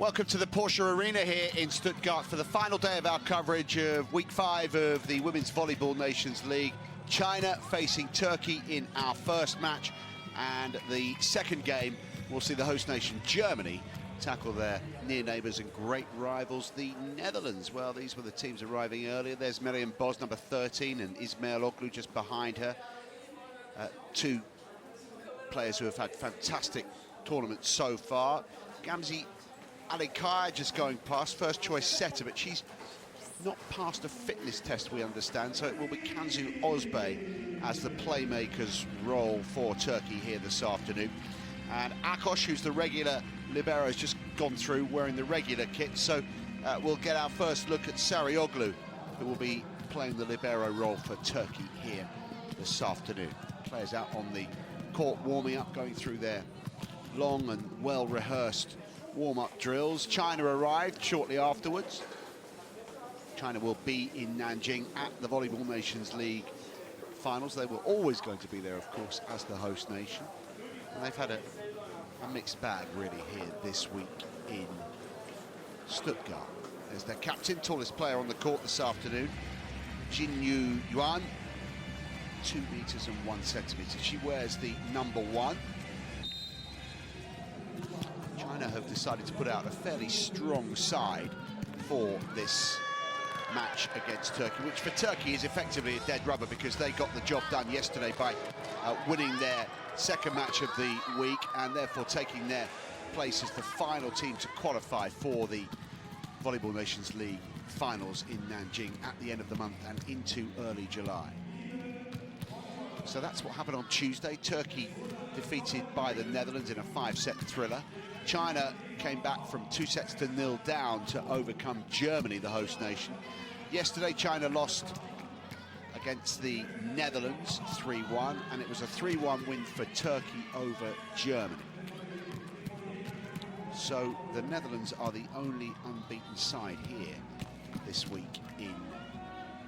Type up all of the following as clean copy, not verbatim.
Welcome to the Porsche Arena here in Stuttgart for the final day of our coverage of Week 5 of the Women's Volleyball Nations League. China facing Turkey in our first match, and the second game will see the host nation Germany tackle their near neighbours and great rivals, the Netherlands. Well, these were the teams arriving earlier. There's Miriam Bos, number 13, and Ismail Oglu just behind her. Two players who have had fantastic tournaments so far. Gamze Alikaya just going past, first choice setter, but she's not passed a fitness test, we understand, so it will be Kansu Ozbey as the playmaker's role for Turkey here this afternoon. And Akos, who's the regular libero, has just gone through wearing the regular kit, so we'll get our first look at Sarayoglu, who will be playing the libero role for Turkey here this afternoon. Players out on the court warming up, going through their long and well-rehearsed warm-up drills. China arrived shortly afterwards. China will be in Nanjing at the Volleyball Nations League finals. They were always going to be there, of course, as the host nation. And they've had a mixed bag, really, here this week in Stuttgart. There's their captain, tallest player on the court this afternoon, Jinyu Yuan, 2 meters and 1 centimeter. She wears the number 1. China have decided to put out a fairly strong side for this match against Turkey, which for Turkey is effectively a dead rubber because they got the job done yesterday by winning their second match of the week and therefore taking their place as the final team to qualify for the Volleyball Nations League finals in Nanjing at the end of the month and into early July. So that's what happened on Tuesday. Turkey defeated by the Netherlands in a 5-set thriller. China came back from 2-0 down to overcome Germany, the host nation. Yesterday, China lost against the Netherlands 3-1, and it was a 3-1 win for Turkey over Germany. So the Netherlands are the only unbeaten side here this week in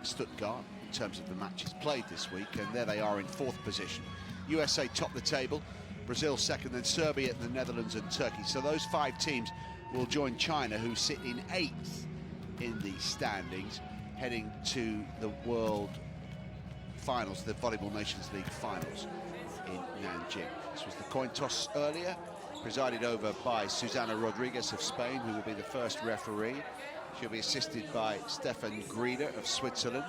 Stuttgart in terms of the matches played this week, and there they are in 4th position. USA top the table, Brazil second, then Serbia, the Netherlands and Turkey. So those 5 teams will join China, who sit in 8th in the standings, heading to the World Finals, the Volleyball Nations League Finals in Nanjing. This was the coin toss earlier, presided over by Susana Rodriguez of Spain, who will be the first referee. She'll be assisted by Stefan Grieder of Switzerland.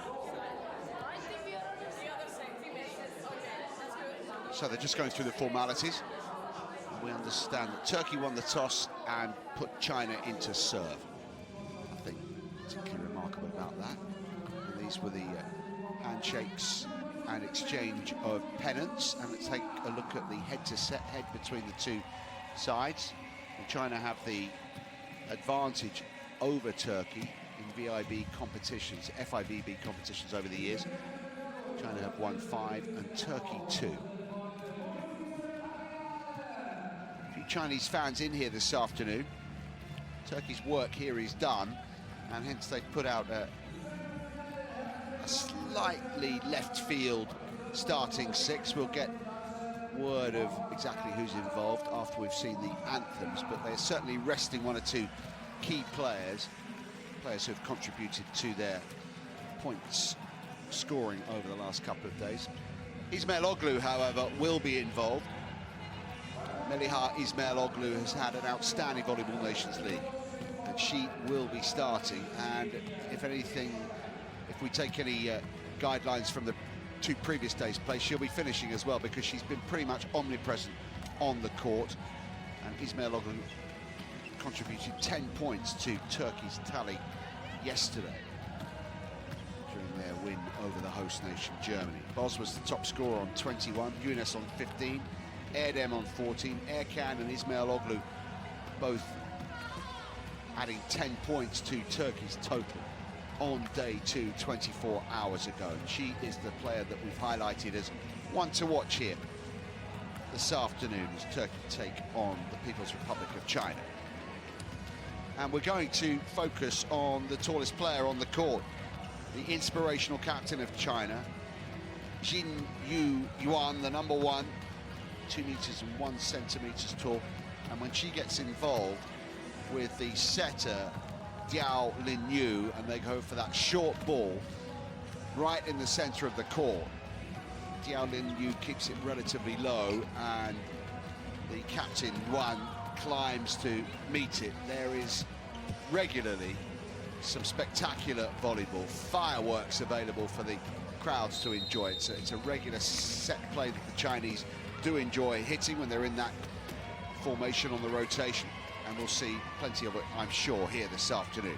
So they're just going through the formalities. We understand that Turkey won the toss and put China into serve. Nothing particularly remarkable about that. And these were the handshakes and exchange of pennants. And let's take a look at the head between the two sides. And China have the advantage over Turkey in FIVB competitions over the years. China have won 5 and Turkey 2. Chinese fans in here this afternoon. Turkey's work here is done, and hence they've put out a slightly left field starting 6. We'll get word of exactly who's involved after we've seen the anthems, but they're certainly resting 1 or 2 key players who have contributed to their points scoring over the last couple of days. Ismail Oglu, however, will be involved. Meliha Ismail Oglu has had an outstanding Volleyball Nations League, and she will be starting. And if anything, if we take any guidelines from the 2 previous days' play, she'll be finishing as well, because she's been pretty much omnipresent on the court. And Ismail Oglu contributed 10 points to Turkey's tally yesterday during their win over the host nation Germany. Bos was the top scorer on 21, Younes on 15, Erdem on 14, Erkan and Ismail Oglu both adding 10 points to Turkey's total on day 2, 24 hours ago. And she is the player that we've highlighted as one to watch here this afternoon as Turkey take on the People's Republic of China. And we're going to focus on the tallest player on the court, the inspirational captain of China, Jinyu Yuan, the number 1, 2 meters and 1 centimeters tall. And when she gets involved, with the setter, Diao Linyu, and they go for that short ball right in the center of the court. Diao Linyu keeps it relatively low, and the captain, Wan, climbs to meet it. There is regularly some spectacular volleyball, fireworks available for the crowds to enjoy. It's a regular set play that the Chinese do enjoy hitting when they're in that formation on the rotation, and we'll see plenty of it, I'm sure, here this afternoon.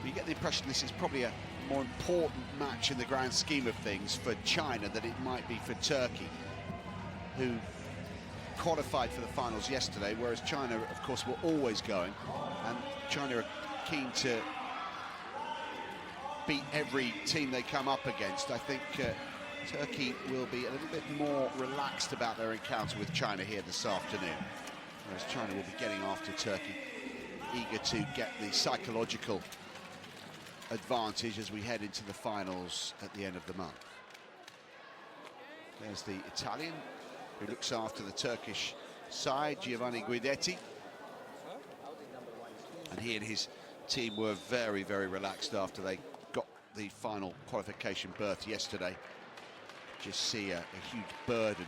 You get the impression this is probably a more important match in the grand scheme of things for China than it might be for Turkey, who qualified for the finals yesterday, whereas China, of course, were always going, and China are keen to beat every team they come up against. I think Turkey will be a little bit more relaxed about their encounter with China here this afternoon, whereas China will be getting after Turkey, eager to get the psychological advantage as we head into the finals at the end of the month. There's the Italian who looks after the Turkish side, Giovanni Guidetti, and he and his team were very, very relaxed after they got the final qualification berth yesterday. Just see a huge burden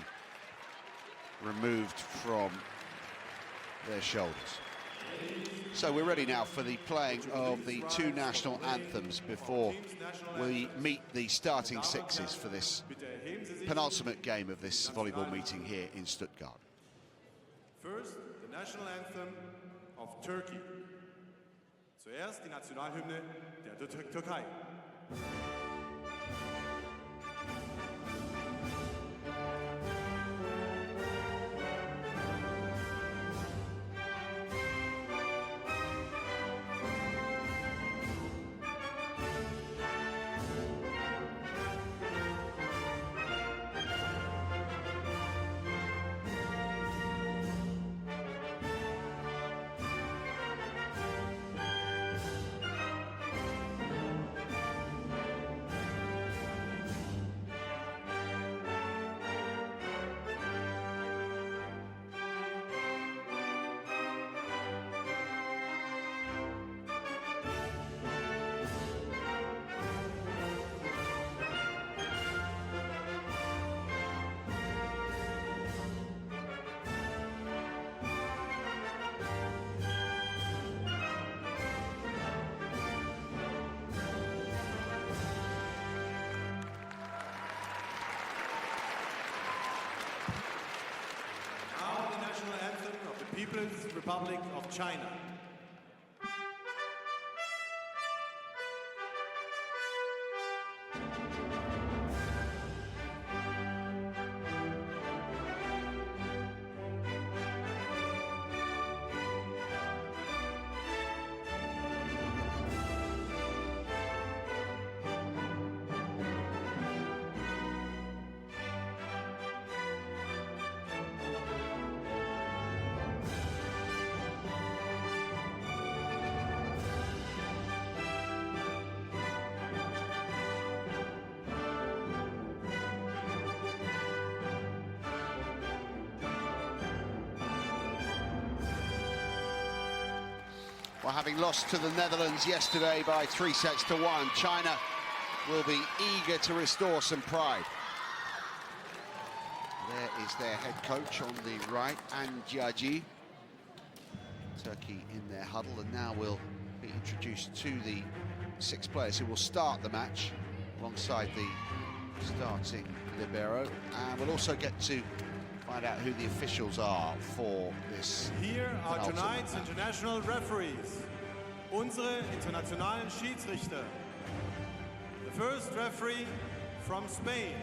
removed from their shoulders. So we're ready now for the playing of the two national anthems before we meet the starting sixes for this penultimate game of this volleyball meeting here in Stuttgart. First, the national anthem of Turkey. Zuerst die Nationalhymne der Türkei. People's Republic of China. Well, having lost to the Netherlands yesterday by 3-1, China will be eager to restore some pride. There is their head coach on the right, An Jiaji. Turkey in their huddle, and now we'll be introduced to the 6 players who will start the match alongside the starting libero, and we'll also get to find out who the officials are for this. Here are tonight's international referees, unsere internationalen Schiedsrichter. The first referee from Spain,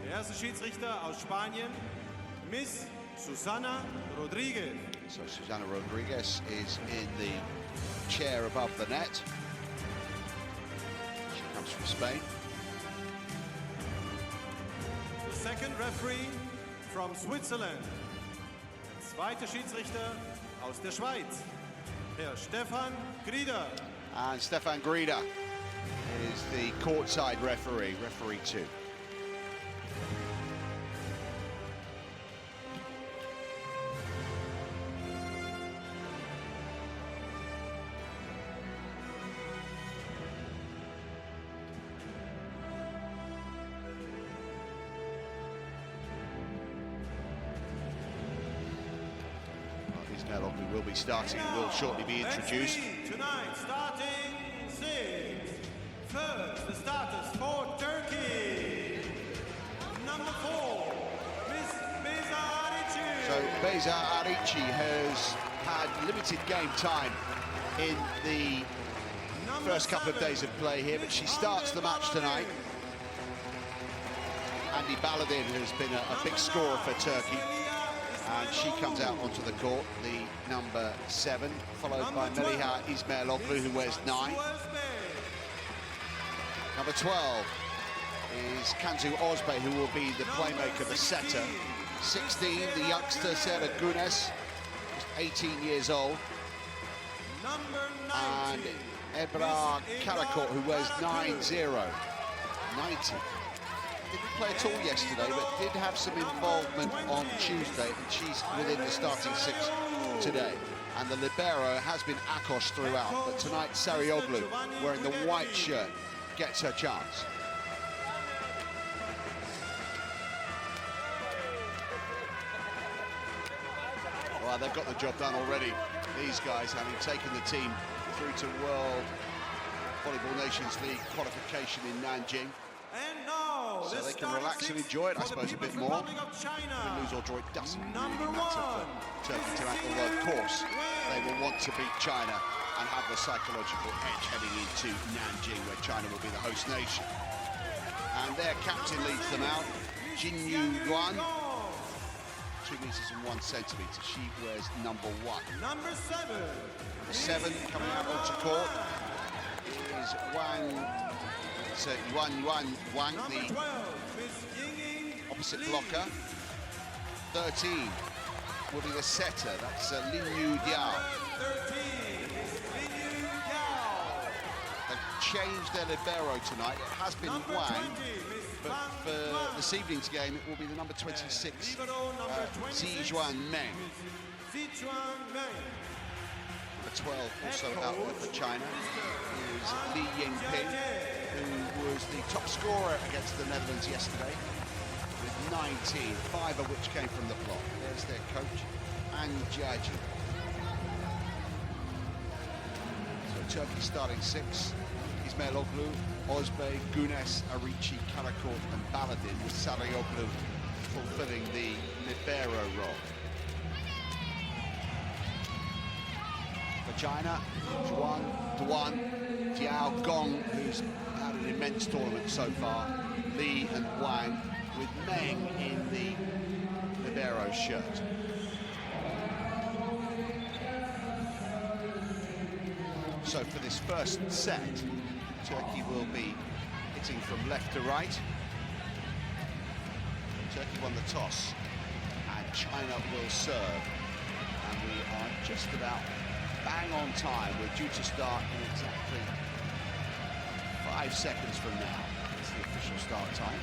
der erste Schiedsrichter aus Spanien, Miss Susana Rodriguez. So Susana Rodriguez is in the chair above the net. She comes from Spain. The second referee from Switzerland, der zweite Schiedsrichter aus der Schweiz, Herr Stefan Grieder. And Stefan Grieder is the courtside referee, referee 2. Ismail Oglu will be starting and will shortly be introduced. Tonight, starting 6. First, the starters for Turkey. Number 4, Miss Beyza Arici. So Beyza Arici has had limited game time in the first couple of days of play here, but she starts the match tonight. Andy Baladin has been a big scorer for Turkey, and she comes out onto the court, the number 7, followed by Meliha Ismail Oglu, who wears 9. Number 12 is Kanzu Ozbey, who will be the playmaker, the setter. 16, the youngster Sarah Gunes, just 18 years old. And Ebrar Karakot, who wears 9-0. 90. Didn't play at all yesterday, but did have some involvement on Tuesday, and she's within the starting 6 today. And the libero has been Akos throughout, but tonight Sarayoglu, wearing the white shirt, gets her chance. Well, they've got the job done already, these guys, having taken the team through to World Volleyball Nations League qualification in Nanjing. So they can relax and enjoy it, I suppose, a bit more. Lose or draw, it doesn't really matter for Turkey tonight, although, of course, they will want to beat China and have the psychological edge heading into Nanjing, where China will be the host nation. And their captain leads them out, Jinyu Yuan. 2 meters and 1 centimeter. She wears number 1. Number 7. Number 7 coming out onto court is Wang, the opposite blocker. 13 will be the setter. That's Lin Yu Diao. They've changed their libero tonight. It has been Wang, but for this evening's game, it will be the number 26, Zijuan Meng. Number 12, also out there for China, is Li Yingping, who was the top scorer against the Netherlands yesterday, with 19, 5 of which came from the block. There's their coach, An Jiaji. So Turkey starting 6, Ismail Oglu, Ozbey, Gunes, Arici, Karakot and Baladin, with Sarayoglu fulfilling the libero role. For China, Zhuang, Duan, Jiao Gong, who's had an immense tournament so far, Li and Wang, with Meng in the libero shirt. So for this first set, Turkey will be hitting from left to right. Turkey won the toss, and China will serve. And we are just about bang on time. We're due to start in exactly 5 seconds from now. It's the official start time.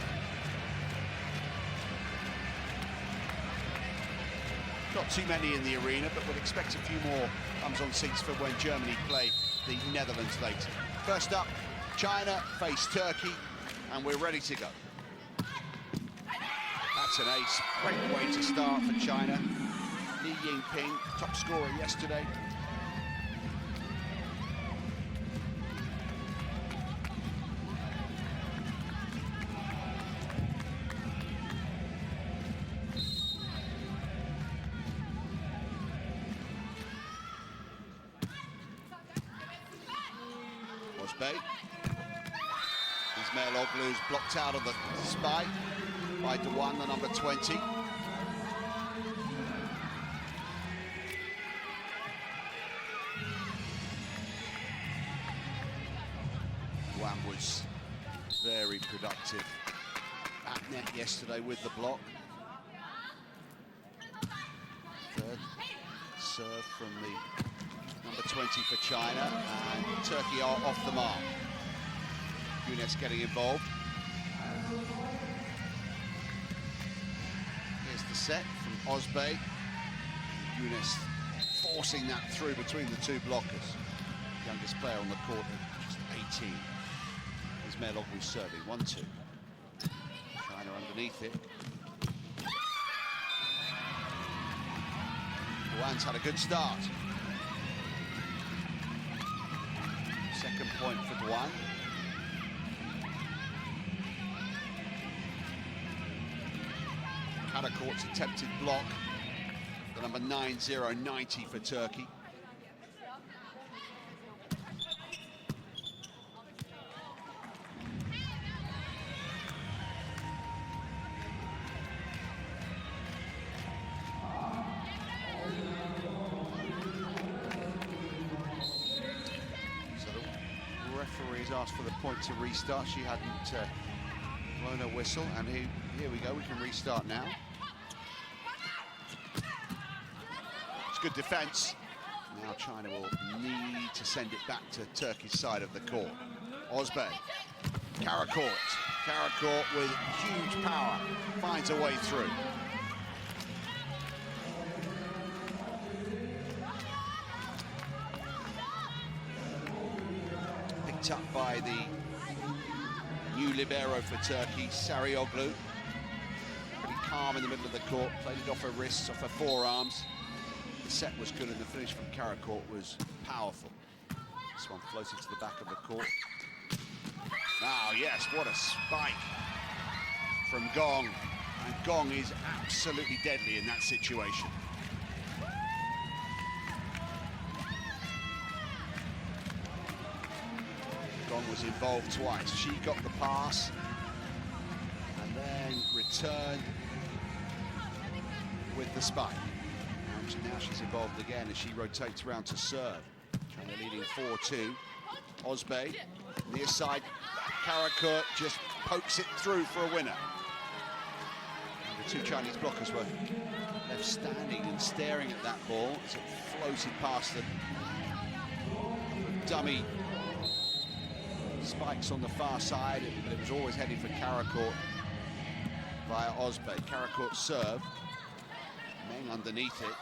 Not too many in the arena, but we'll expect a few more bums on seats for when Germany play the Netherlands later. First up, China face Turkey, and we're ready to go. That's an ace. Great way to start for China. Li Yingping, top scorer yesterday. Ozbey. Ismail Oglu's blocked out of the spike by Duan, the number 20. Duan was very productive at net yesterday with the block. Third serve from the number 20 for China, and Turkey are off the mark. Gunes getting involved. Here's the set from Ozbey. Gunes forcing that through between the two blockers. Youngest player on the court at just 18. Ismail Oglu serving, 1-2. China underneath it. Duan's had a good start. Second point for Duan. Karakort's attempted block. The number 9090 for Turkey. Referee's asked for the point to restart. She hadn't blown her whistle, and here we go. We can restart now. It's good defence. Now China will need to send it back to Turkey's side of the court. Ozbey, Karakort with huge power finds a way through. Up by the new libero for Turkey, Sarıoğlu. Pretty calm in the middle of the court, played it off her wrists, off her forearms. The set was good and the finish from Karakort was powerful. This one floated to the back of the court. Now, yes, what a spike from Gong. And Gong is absolutely deadly in that situation. Was involved twice. She got the pass and then returned with the spike. And now she's involved again as she rotates around to serve. China leading 4-2. Ozbey, near side. Karakurt just pokes it through for a winner. And the two Chinese blockers were left standing and staring at that ball as it floated past them. Dummy spikes on the far side, but it was always heading for Karakort via Ozbey. Karakort serve, Meng underneath it.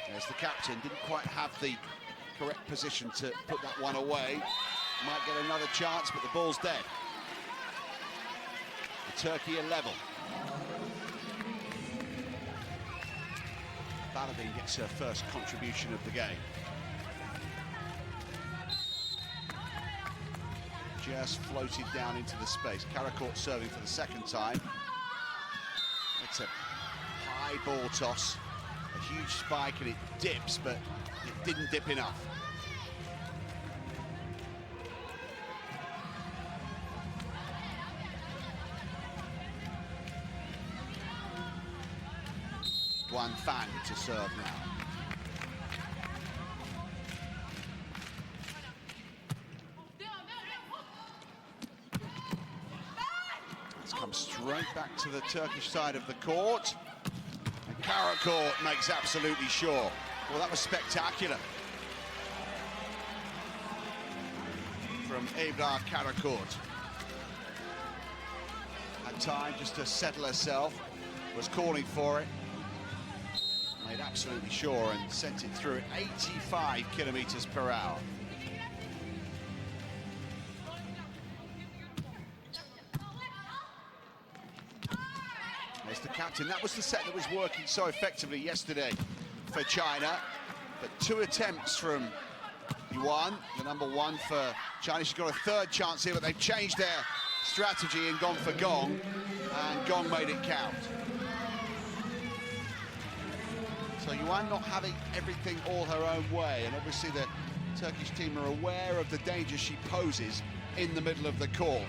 There's the captain, didn't quite have the correct position to put that one away. Might get another chance, but the ball's dead. The Turkey are level. Baladin gets her first contribution of the game. Just floated down into the space. Karakort serving for the second time. It's a high ball toss, a huge spike, and it dips, but it didn't dip enough. Duan Fan to serve now. Comes straight back to the Turkish side of the court. And Karakort makes absolutely sure. Well, that was spectacular from Ebrar Karakort. Had time just to settle herself, was calling for it. Made absolutely sure and sent it through at 85 kilometers per hour. There's the captain. That was the set that was working so effectively yesterday for China. But two attempts from Yuan, the number one for China. She's got a third chance here, but they've changed their strategy and gone for Gong, and Gong made it count. So Yuan not having everything all her own way, and obviously the Turkish team are aware of the danger she poses in the middle of the court.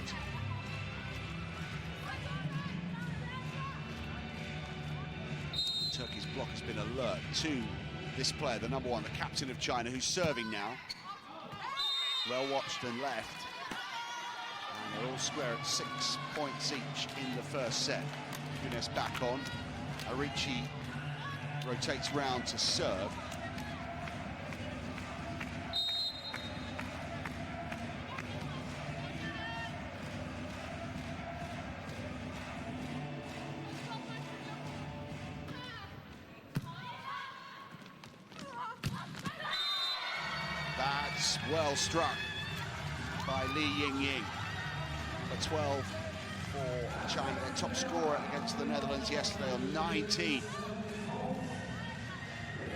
Turkey's block has been alert to this player, the number one, the captain of China, who's serving now. Well watched and left. And they're all square at 6 points each in the first set. Younes back on. Arichi rotates round to serve. That's well struck by Li Yingying. Number 12 for China, their top scorer against the Netherlands yesterday on 19.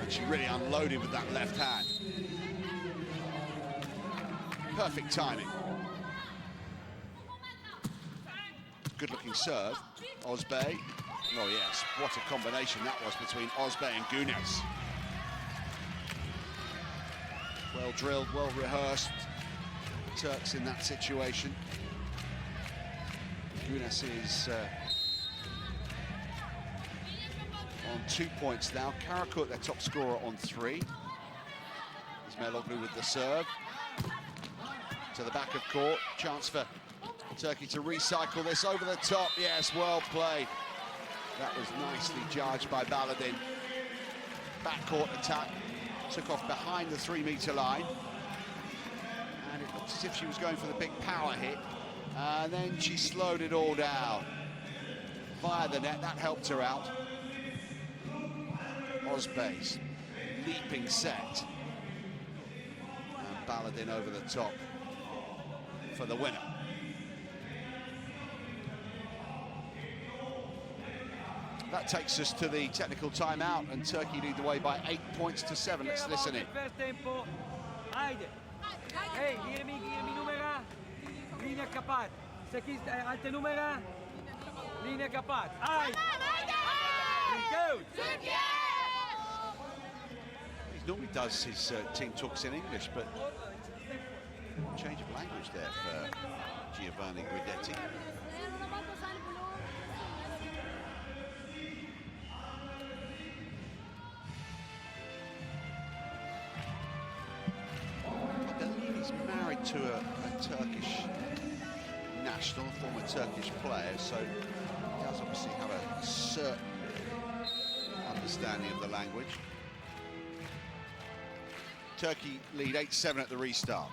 And she really unloaded with that left hand. Perfect timing. Good-looking serve. Osbey. Oh yes, what a combination that was between Osbey and Gunes. Well drilled, well rehearsed. Turks in that situation. Gunes is on 2 points now. Karakurt, their top scorer, on 3. Ismailoglu with the serve. To the back of court. Chance for Turkey to recycle this over the top. Yes, well played. That was nicely judged by Baladin. Backcourt attack. Took off behind the 3-meter line. And it looked as if she was going for the big power hit. And then she slowed it all down. Via the net, that helped her out. Osbey's leaping set. And Baladin over the top for the winner. That takes us to the technical timeout, and Turkey lead the way by 8 points to 7. Let's listen in. Hey, Guillermi numera, linea capat. Secchi alte numera, linea capat. He normally does his team talks in English, but change of language there for Giovanni Guidetti. To a Turkish national, former Turkish player, so he does obviously have a certain understanding of the language. Turkey lead 8-7 at the restart.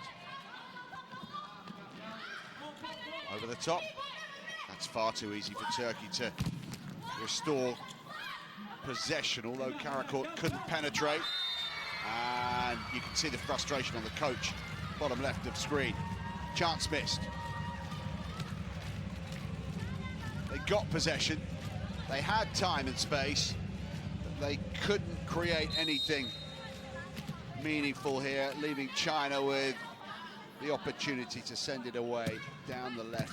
Over the top. That's far too easy for Turkey to restore possession, although Karakurt couldn't penetrate. And you can see the frustration on the coach. Bottom left of screen. Chance missed. They got possession. They had time and space, but they couldn't create anything meaningful here, leaving China with the opportunity to send it away down the left.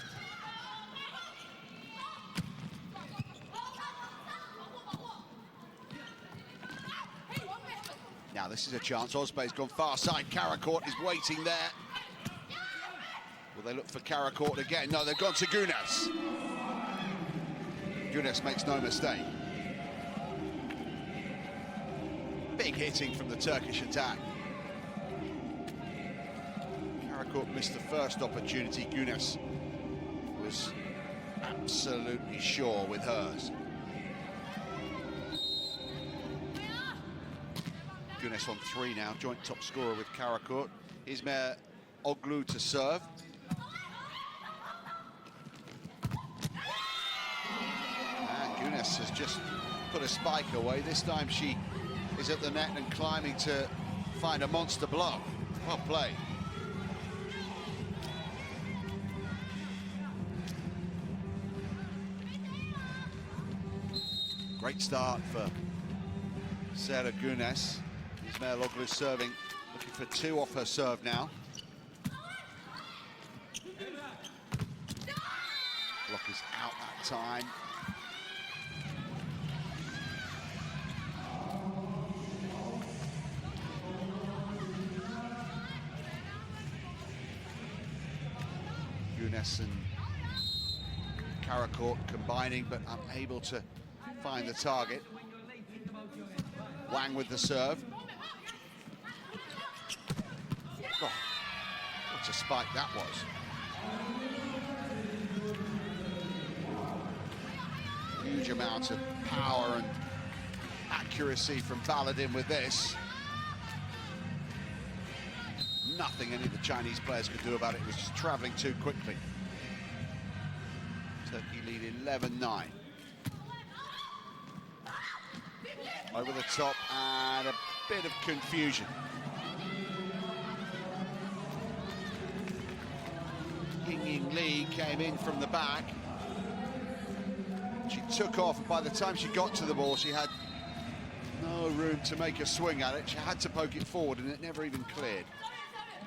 Now this is a chance. Osbey's gone far side. Karakurt is waiting there. Will they look for Karakurt again? No, they've gone to Gunes. Gunes makes no mistake. Big hitting from the Turkish attack. Karakurt missed the first opportunity. Gunes was absolutely sure with hers. Gunes on 3 now, joint top scorer with Karakurt. Ismailoglu to serve. And Gunes has just put a spike away. This time she is at the net and climbing to find a monster block. Well played. Great start for Sarah Gunes. Ismailoglu serving, looking for 2 off her serve now. Block is out that time. Gunes and Karakurt combining, but unable to find the target. Wang with the serve. Oh, what a spike that was. Huge amount of power and accuracy from Baladin with this. Nothing any of the Chinese players could do about it. It was just travelling too quickly. Turkey lead 11-9. Over the top and a bit of confusion. Ying Li came in from the back. She took off, and by the time she got to the ball, she had no room to make a swing at it. She had to poke it forward, and it never even cleared.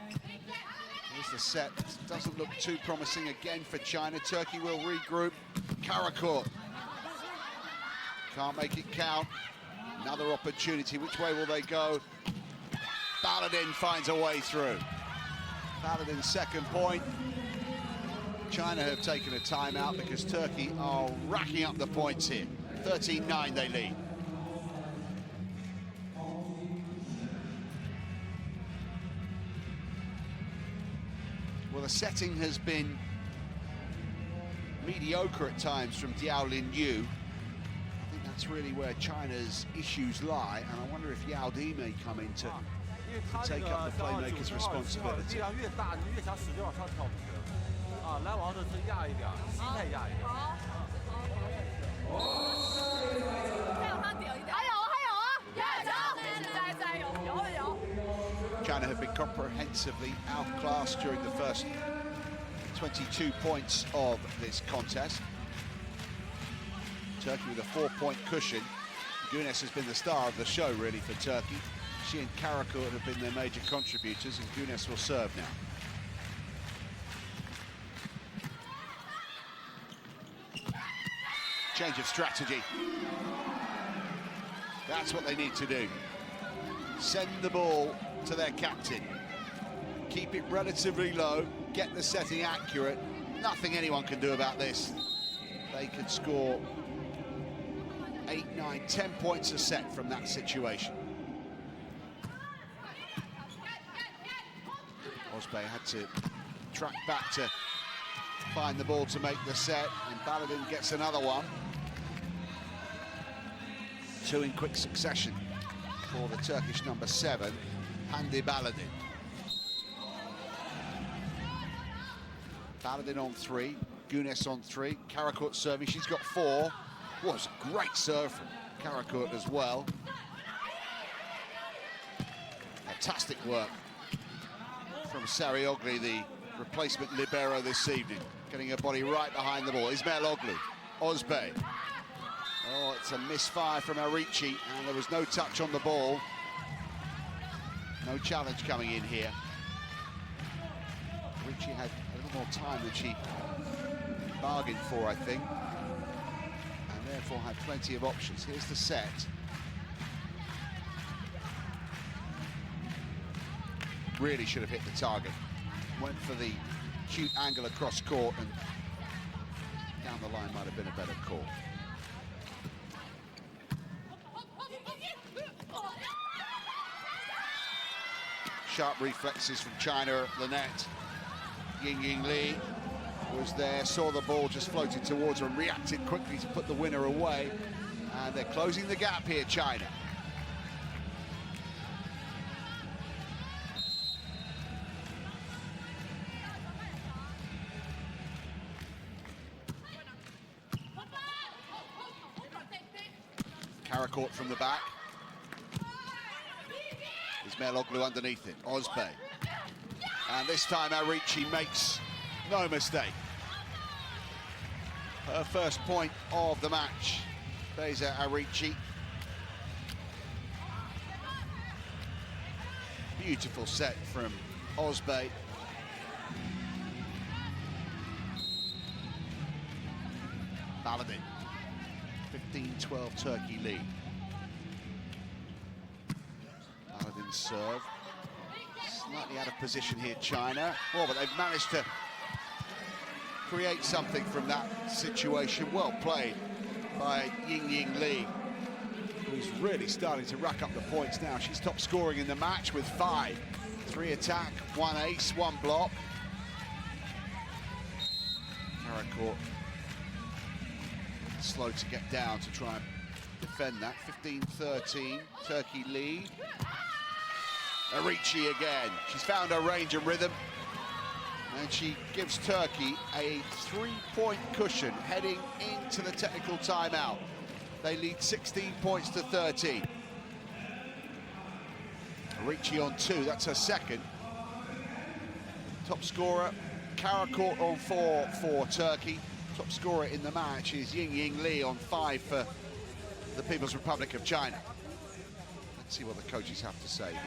Here's the set. Doesn't look too promising again for China. Turkey will regroup. Karakourt can't make it count. Another opportunity. Which way will they go? Baladin finds a way through. Baladin's second point. China have taken a timeout because Turkey are racking up the points here. 13-9 they lead. Well, the setting has been mediocre at times from Diao Lin-yu. I think that's really where China's issues lie, and I wonder if Yao Di may come in to take up the playmaker's responsibility. China have been comprehensively outclassed during the first 22 points of this contest. Turkey with a 4-point cushion. Gunes has been the star of the show, really, for Turkey. She and Karakourt have been their major contributors, and Gunes will serve now. Change of strategy. That's what they need to do. Send the ball to their captain. Keep it relatively low, get the setting accurate. Nothing anyone can do about this. They could score 8, 9, 10 points a set from that situation. Ozbey had to track back to find the ball to make the set, and Baladin gets another one. 2 in quick succession for the Turkish number 7, Hande Baladin. Baladin on 3, Gunes on 3, Karakourt serving, she's got 4. Was a great serve from Karakourt as well. Fantastic work from Sarioglu, the replacement libero this evening, getting her body right behind the ball. Ismailoglu, Ozbey. Oh, it's a misfire from Arichi, and there was no touch on the ball. No challenge coming in here. Arichi had a little more time than she bargained for, I think, and therefore had plenty of options. Here's the set. Really should have hit the target. Went for the cute angle across court, and down the line might have been a better call. Sharp reflexes from China at the net. Ying Li was there, saw the ball just floated towards her and reacted quickly to put the winner away. And they're closing the gap here, China. Karakourt from the back. Ismailoglu underneath it, Ozbey. And this time Arichi makes no mistake. Her first point of the match, Beza Arichi. Beautiful set from Ozbey. Baladin, 15-12 Turkey lead. Baladin's serve. Slightly out of position here, China. Oh, but they've managed to create something from that situation. Well played by Ying Li, who's really starting to rack up the points now. She's top scoring in the match with 5. 3 attack, 1 ace, 1 block. Karakourt slow to get down to try and defend that. 15-13, Turkey lead. Arichi again. She's found her range and rhythm, and she gives Turkey a 3-point cushion heading into the technical timeout. They lead 16 points to 13. Arichi on 2, that's her second. Top scorer, Karakourt on 4 for Turkey. Top scorer in the match is Ying Li on 5 for the People's Republic of China. Let's see what the coaches have to say here.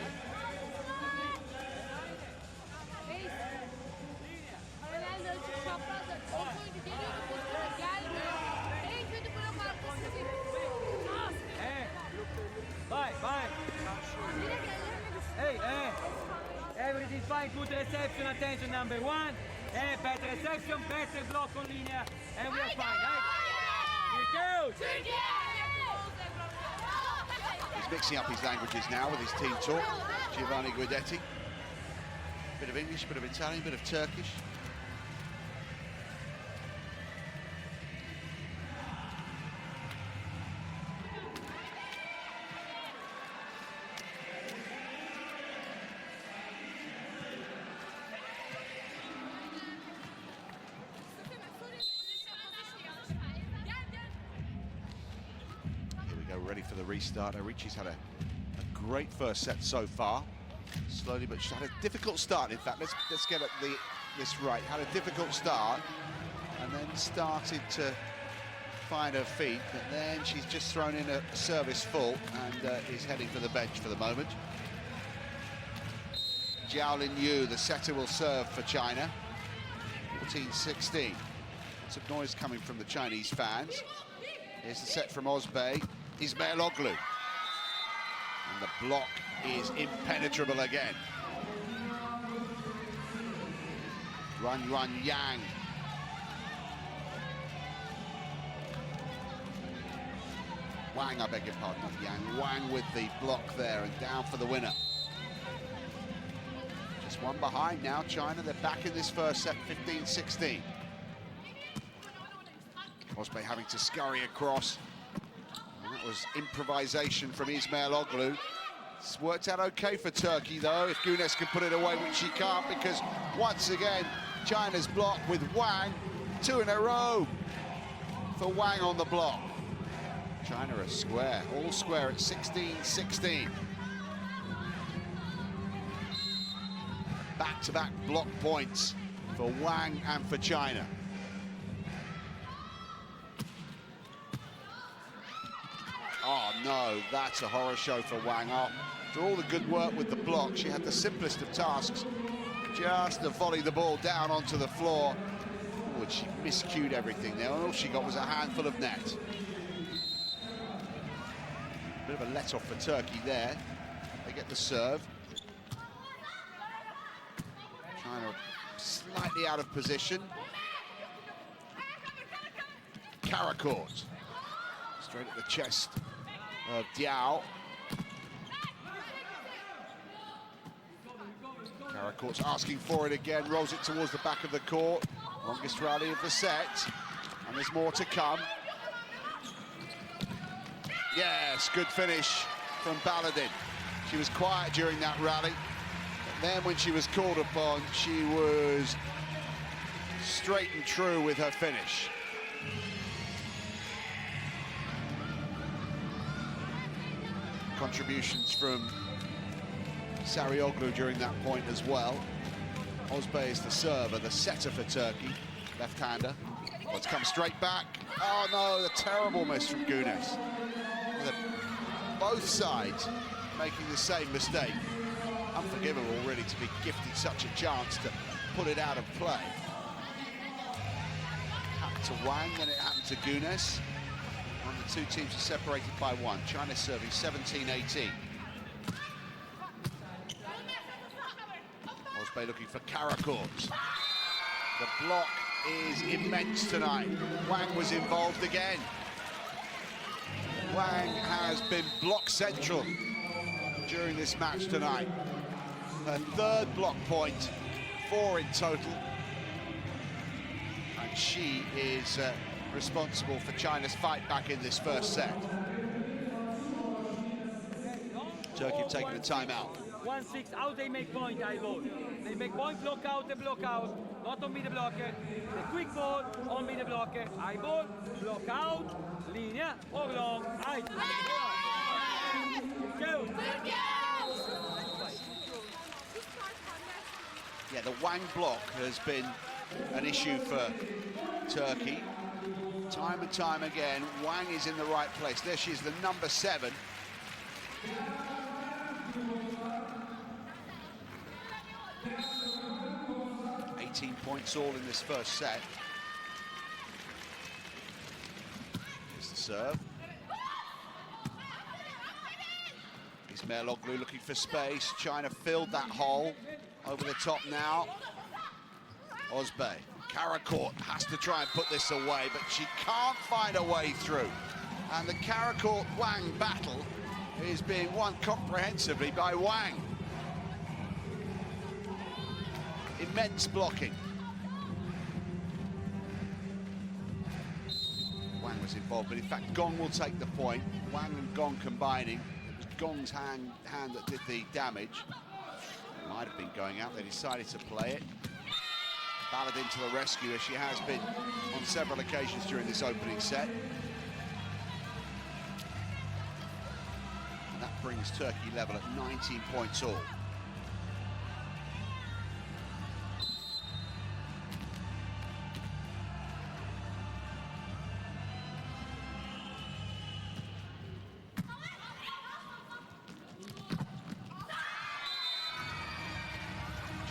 Everything's fine, good reception, attention number 1. Better reception, better block on linea, and we are fine. He's mixing up his languages now with his team talk. Giovanni Guidetti. Bit of English, bit of Italian, bit of Turkish. Ready for the restart. Ricci's had a great first set so far. Slowly, but she's had a difficult start. In fact, let's get this right. Had a difficult start, and then started to find her feet. But then she's just thrown in a service full and is heading for the bench for the moment. Jiaolin Yu, the setter, will serve for China. 14-16. Lots of noise coming from the Chinese fans. Here's the set from Ozbey. Ismailoglu. And the block is impenetrable again. Ruan Yang. Wang, I beg your pardon, not Yang. Wang with the block there and down for the winner. Just one behind now, China. They're back in this first set, 15-16. Ozbey having to scurry across. That was improvisation from Ismailoglu. It's worked out okay for Turkey, though, if Güneş can put it away, which she can't, because once again, China's block with Wang. 2 in a row for Wang on the block. China are square, all square at 16-16. Back-to-back block points for Wang and for China. Oh no, that's a horror show for Wang. After all the good work with the block, she had the simplest of tasks, just to volley the ball down onto the floor. Oh, and she miscued everything there, and all she got was a handful of net. Bit of a let-off for Turkey there. They get the serve. China slightly out of position. Karakourt. Straight at the chest of Diao. Karakourt's asking for it again, rolls it towards the back of the court. Longest rally of the set, and there's more to come. Yes, good finish from Baladin. She was quiet during that rally, but then when she was called upon, she was straight and true with her finish. Contributions from Sarioglu during that point as well. Ozbey is the server, the setter for Turkey, left-hander. Let's come straight back. Oh no, a terrible miss from Güneş. Both sides making the same mistake. Unforgivable, really, to be gifted such a chance to put it out of play. Happened to Wang, then it happened to Güneş. And the two teams are separated by 1. China serving 17-18. Ozbey looking for Karakourt. The block is immense tonight. Wang was involved again. Wang has been block central during this match tonight. Her 3rd block point, 4 in total. And she is responsible for China's fight back in this first set. Turkey have taken a timeout. 1-6, how they make point, I vote. They make point, block out, not on me the blocker. The quick ball, on me the blocker. I ball, block out, linea, or long, I. Go! Yeah, the Wang block has been an issue for Turkey. Time and time again, Wang is in the right place. There she is, the number 7. 18 points all in this first set. Here's the serve. Ismailoglu looking for space. China filled that hole. Over the top now. Ozbey. Karakourt has to try and put this away, but she can't find a way through. And the Karakourt-Wang battle is being won comprehensively by Wang. Immense blocking. Wang was involved, but in fact Gong will take the point. Wang and Gong combining. It was Gong's hand that did the damage. Might have been going out, they decided to play it. Baladin to the rescue, as she has been on several occasions during this opening set. And that brings Turkey level at 19 points all.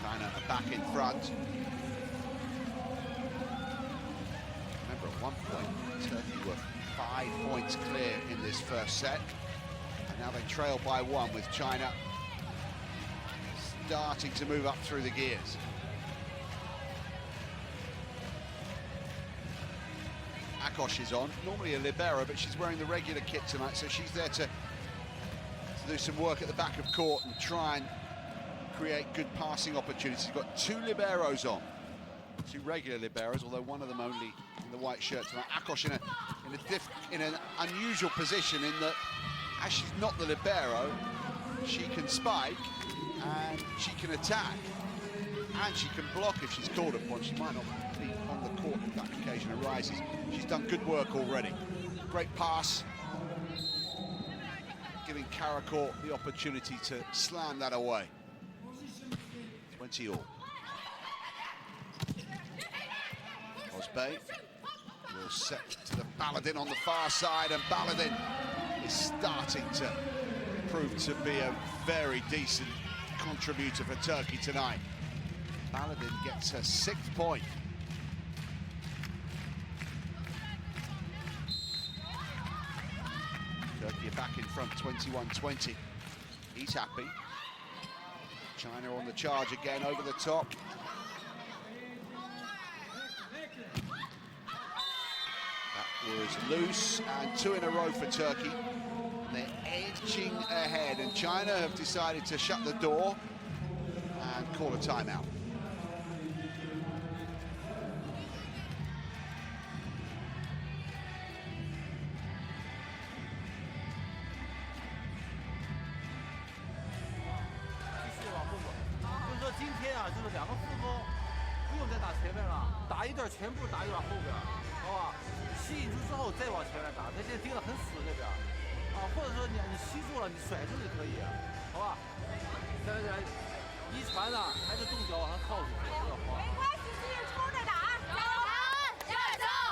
China are back in front. Remember, at one point, Turkey were 5 points clear in this first set. And now they trail by 1, with China starting to move up through the gears. Akosh is on, normally a libero, but she's wearing the regular kit tonight, so she's there to do some work at the back of court and try and create good passing opportunities. We've got 2 liberos on, 2 regular liberos, although one of them only in the white shirt tonight. Akosh in an unusual position in that, as she's not the libero, she can spike and she can attack and she can block if she's called upon. She might not be on the court if that occasion arises. She's done good work already. Great pass, giving Karakourt the opportunity to slam that away. 20 all. Ozbey will set to the Baladin on the far side, and Baladin is starting to prove to be a very decent contributor for Turkey tonight. Baladin gets her 6th point. Turkey are back in front, 21-20. He's happy. China on the charge again, over the top. That was loose, and 2 in a row for Turkey. They're edging ahead, and China have decided to shut the door and call a timeout.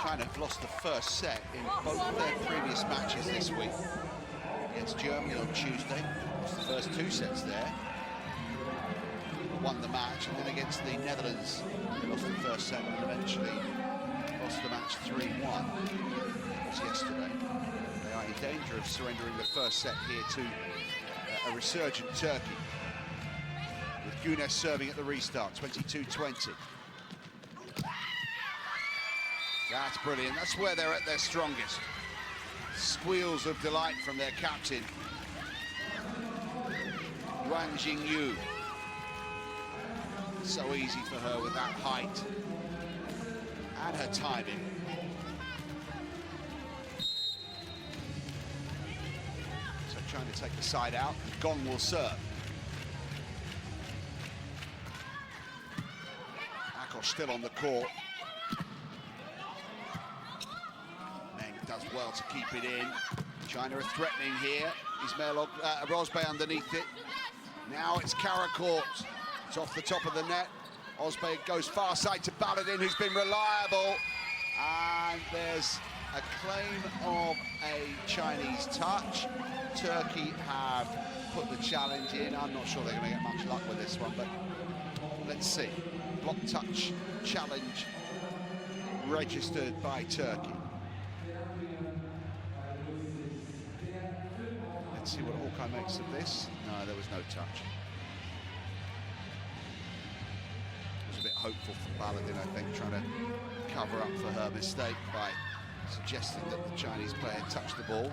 China have lost the first set in both their previous matches this week. Against Germany on Tuesday, lost the first 2 sets there. Won the match, and then against the Netherlands, they lost the first set and eventually lost the match 3-1. That was yesterday. They are in danger of surrendering the first set here to a resurgent Turkey, with Güneş serving at the restart, 22-20. That's brilliant. That's where they're at their strongest. Squeals of delight from their captain, Wang Jingyu. So easy for her with that height and her timing. So trying to take the side out. Gong will serve. Akosh still on the court. Meng does well to keep it in. China are threatening here. Ozbey underneath it. Now it's Karakourt. It's off the top of the net. Ozbey goes far side to Baladin, who's been reliable. And there's a claim of a Chinese touch. Turkey have put the challenge in. I'm not sure they're going to get much luck with this one, but let's see. Block touch challenge registered by Turkey. Let's see what Hawkeye makes of this. No, there was no touch. It was a bit hopeful for Baladin, I think, trying to cover up for her mistake by suggesting that the Chinese player touched the ball.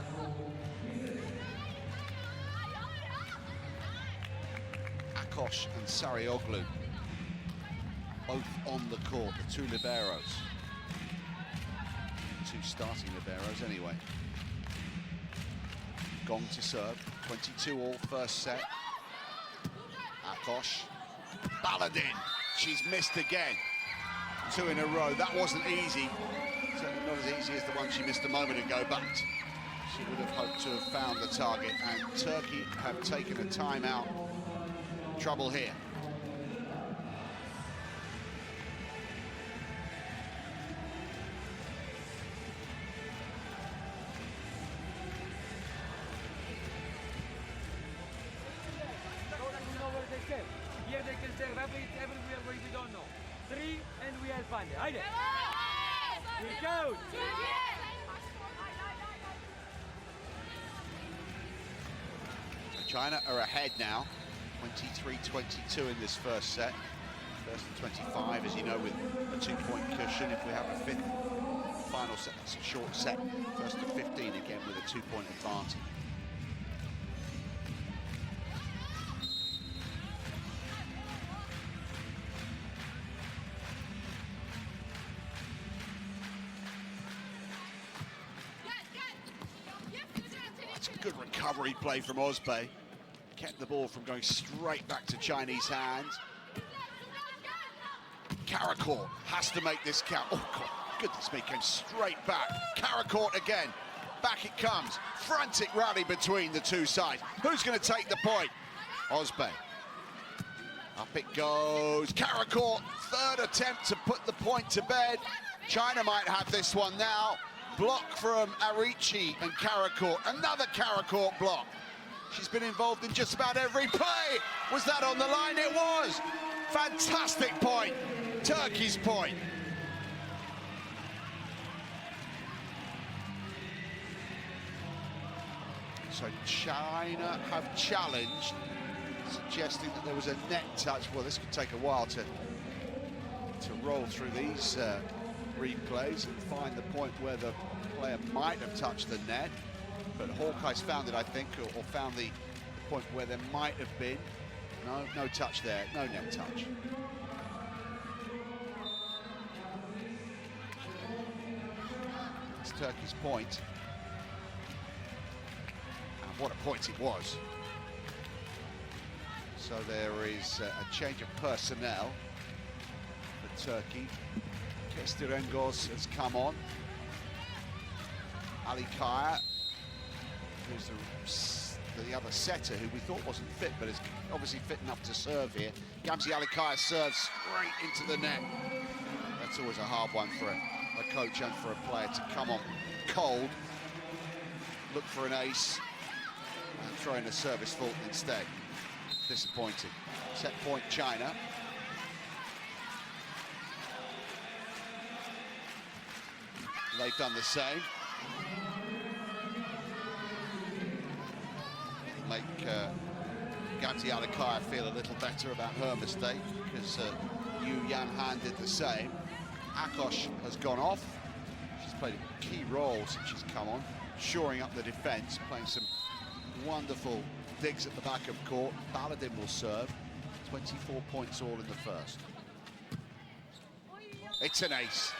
Akosh and Sarioglu both on the court, the two liberos. Two starting liberos anyway. Gong to serve, 22 all first set. Akosh, Baladin, she's missed again. Two in a row, that wasn't easy. Certainly not as easy as the one she missed a moment ago, but she would have hoped to have found the target, and Turkey have taken a timeout. Trouble here. Here they can serve everywhere where we don't know. 3 and we have fun. Haydi. Here goes. China are ahead now, 23-22 in this first set. First and 25, as you know, with a 2-point cushion. If we have a fifth final set, that's a short set. First to 15 again with a 2-point advantage. Good recovery play from Ozbey. Kept the ball from going straight back to Chinese hands. Karakort has to make this count. Oh, God, goodness me, came straight back. Karakort again. Back it comes. Frantic rally between the two sides. Who's going to take the point? Ozbey. Up it goes. Karakort, third attempt to put the point to bed. China might have this one now. Block from Arichi and Karakort. Another Karakort block. She's been involved in just about every play. Was that on the line? It was. Fantastic point. Turkey's point. So China have challenged, suggesting that there was a net touch. Well, this could take a while to roll through these replays and find the point where the player might have touched the net, but Hawkeye's found it, I think, or found the point where there might have been. No touch there, no net touch. It's Turkey's point, and what a point it was. So there is a change of personnel for Turkey. Kestirengos has come on. Ali Kaya, who's the other setter, who we thought wasn't fit, but is obviously fit enough to serve here. Gamze Ali Kaya serves straight into the net. That's always a hard one for a coach and for a player to come on cold, look for an ace, and throw in a service fault instead. Disappointing. Set point China. They've done the same. Make Gamze Ali Kaya feel a little better about her mistake, because Yu Yanhan did the same. Akosh has gone off. She's played a key role since she's come on, shoring up the defence, playing some wonderful digs at the back of court. Baladin will serve. 24 points all in the first. It's an ace.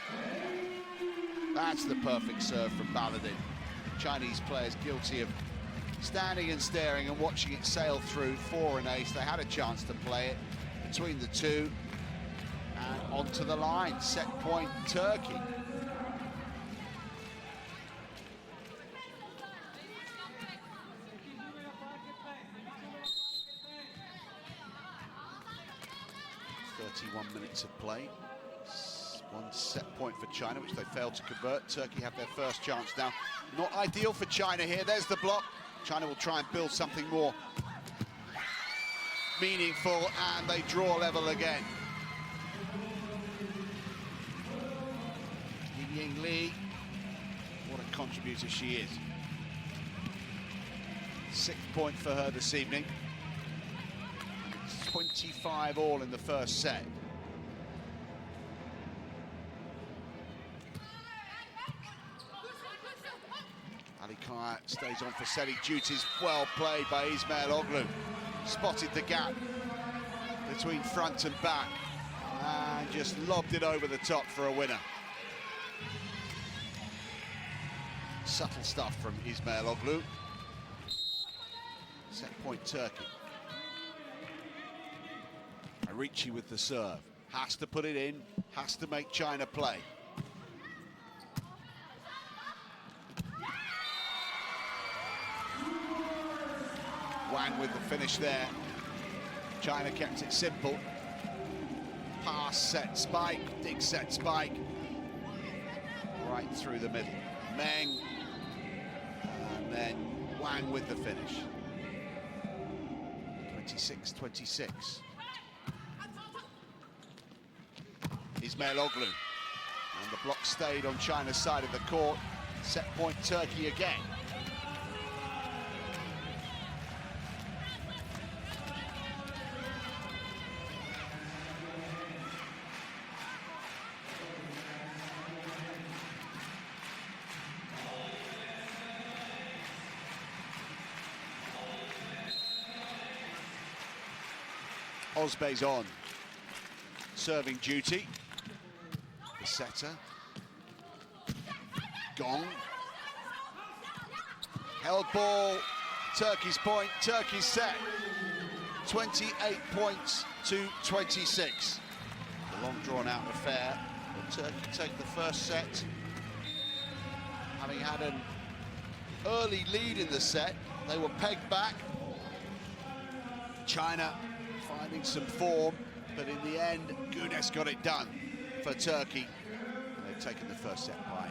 That's the perfect serve from Baladin. Chinese players guilty of standing and staring and watching it sail through for an ace. They had a chance to play it between the two. And onto the line, set point Turkey. 31 minutes of play. One set point for China, which they failed to convert. Turkey have their first chance now. Not ideal for China here. There's the block. China will try and build something more meaningful, and they draw level again. Ying Li, what a contributor she is. 6th point for her this evening. It's 25 all in the first set. Ali Kaya stays on for setting duties. Well played by Ismail Oglu. Spotted the gap between front and back and just lobbed it over the top for a winner. Subtle stuff from Ismail Oglu. Set point Turkey. Arichi with the serve. Has to put it in, has to make China play. Wang with the finish there. China kept it simple. Pass, set, spike, dig, set, spike. Right through the middle. Meng. And then Wang with the finish. 26-26. Ismail Oglu. And the block stayed on China's side of the court. Set point Turkey again. Osbey's on. Serving duty. The setter. Gong. Held ball. Turkey's point. Turkey's set. 28 points to 26. A long drawn out affair. Will Turkey take the first set? Having had an early lead in the set, they were pegged back. China finding some form, but in the end, Güneş got it done for Turkey. And they've taken the first set by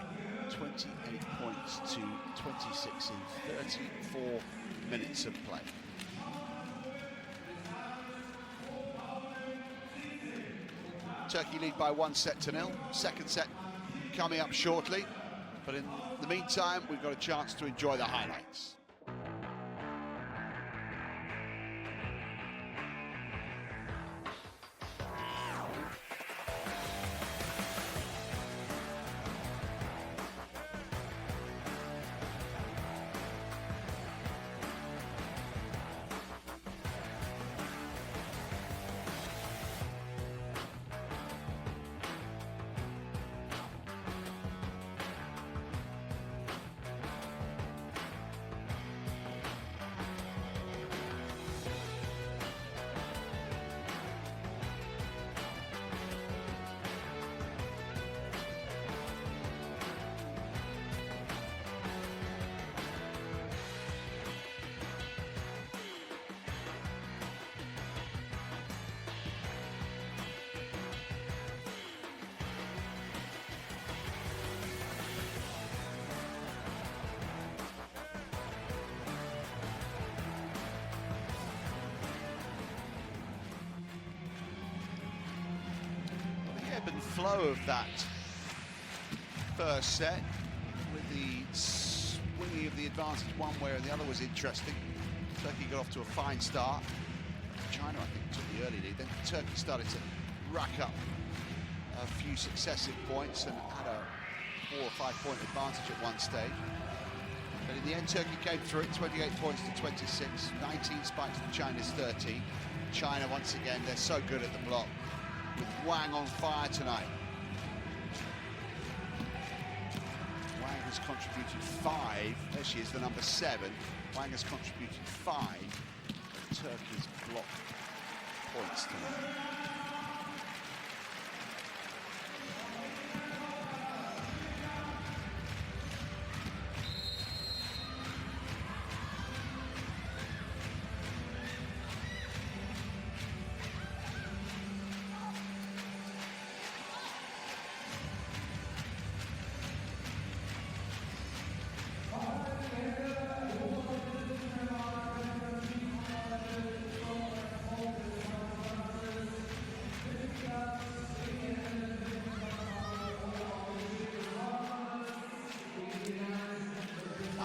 28 points to 26 in 34 minutes of play. Turkey lead by 1-0. Second set coming up shortly, but in the meantime, we've got a chance to enjoy the highlights. And flow of that first set, with the swinging of the advantage one way or the other, was interesting. Turkey got off to a fine start. China, I think, took the early lead. Then Turkey started to rack up a few successive points and had a 4 or 5 point advantage at one stage. But in the end, Turkey came through it, 28 points to 26, 19 spikes to China's 13. China, once again, they're so good at the block, with Wang on fire tonight. Wang has contributed 5. There she is, the number 7. Wang has contributed 5 of Turkey's block points tonight.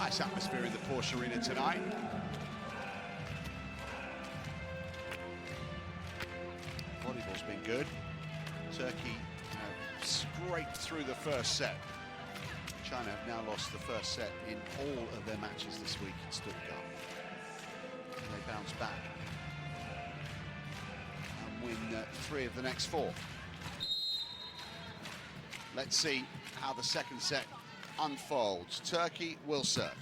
Nice atmosphere in the Porsche Arena tonight. Volleyball's been good. Turkey scraped through the first set. China have now lost the first set in all of their matches this week in Stuttgart. And they bounce back and win 3 of the next 4. Let's see how the second set unfolds. Turkey will serve.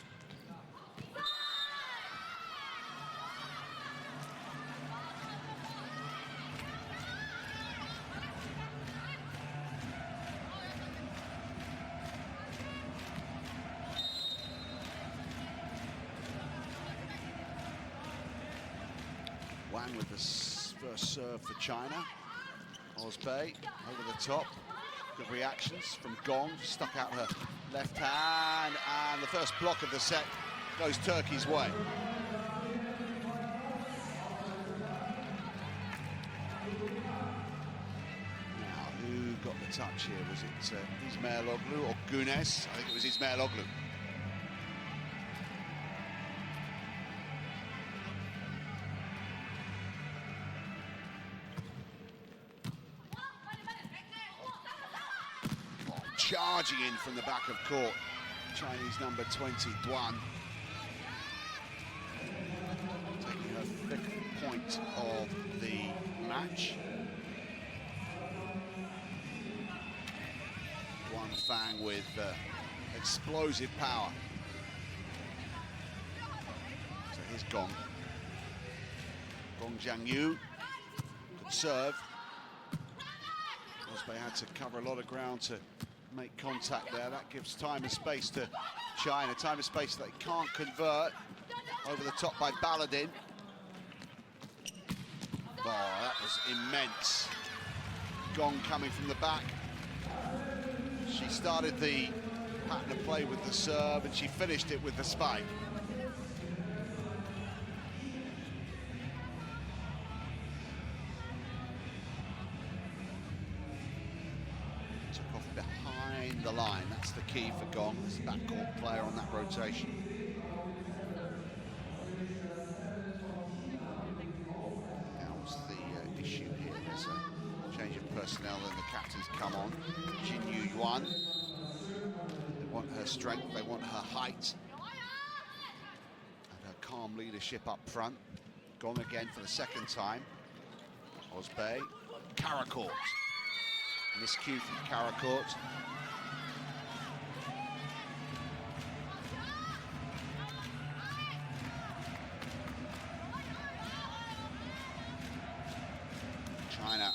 Wang with the first serve for China. Ozbey over the top. Good reactions from Gong, stuck out her left hand, and the first block of the set goes Turkey's way. Now, who got the touch here? Was it Ismailoglu or Gunes? I think it was Ismailoglu. Charging in from the back of court, Chinese number 20, Duan. Taking her 5th point of the match. Duan Fang with explosive power. So here's Gong. Gong Jiangyu could serve. Ozbey had to cover a lot of ground to make contact there. That gives time and space to China. Time and space that they can't convert. Over the top by Baladin. Oh, that was immense. Gong coming from the back. She started the pattern of play with the serve and she finished it with the spike. The line, that's the key for Gong, as the backcourt player on that rotation. That was the issue here. There's a change of personnel and the captain's come on. Jinyu Yuan. They want her strength, they want her height, and her calm leadership up front. Gong again for the second time. Ozbey, Karacourt. Miscue from Karacourt. China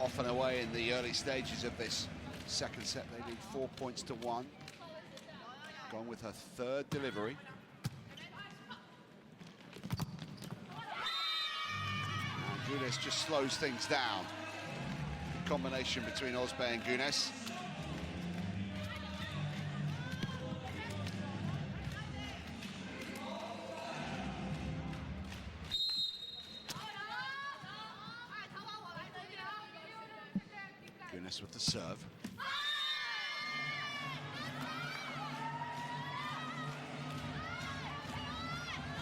off and away in the early stages of this second set. They lead 4 points to 1. Gone with her 3rd delivery. And Gunes just slows things down. The combination between Ozbey and Gunes. With the serve.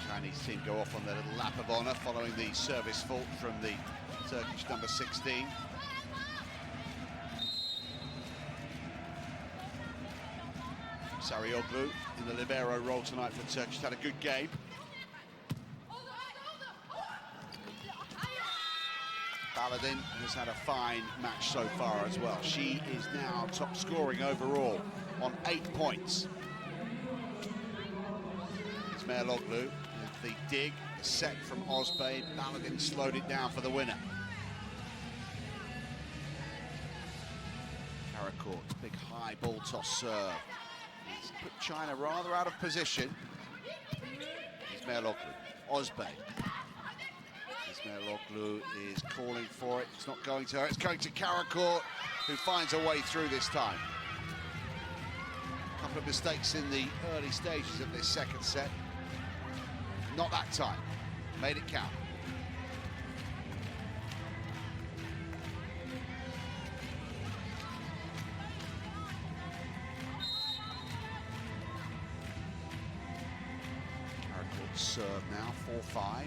Chinese team go off on their little lap of honour following the service fault from the Turkish number 16. Sarioglu in the libero role tonight for Turkish. Had a good game. Baladin has had a fine match so far as well. She is now top scoring overall on 8 points. Ismailoglu with the dig, the set from Ozbey. Baladin slowed it down for the winner. Karacourt, big high ball toss serve. It's put China rather out of position. Ismailoglu, Ozbey. Ismailoglu is calling for it. It's not going to her. It's going to Karacourt, who finds a way through this time. A couple of mistakes in the early stages of this second set. Not that time. Made it count. serve now, 4-5.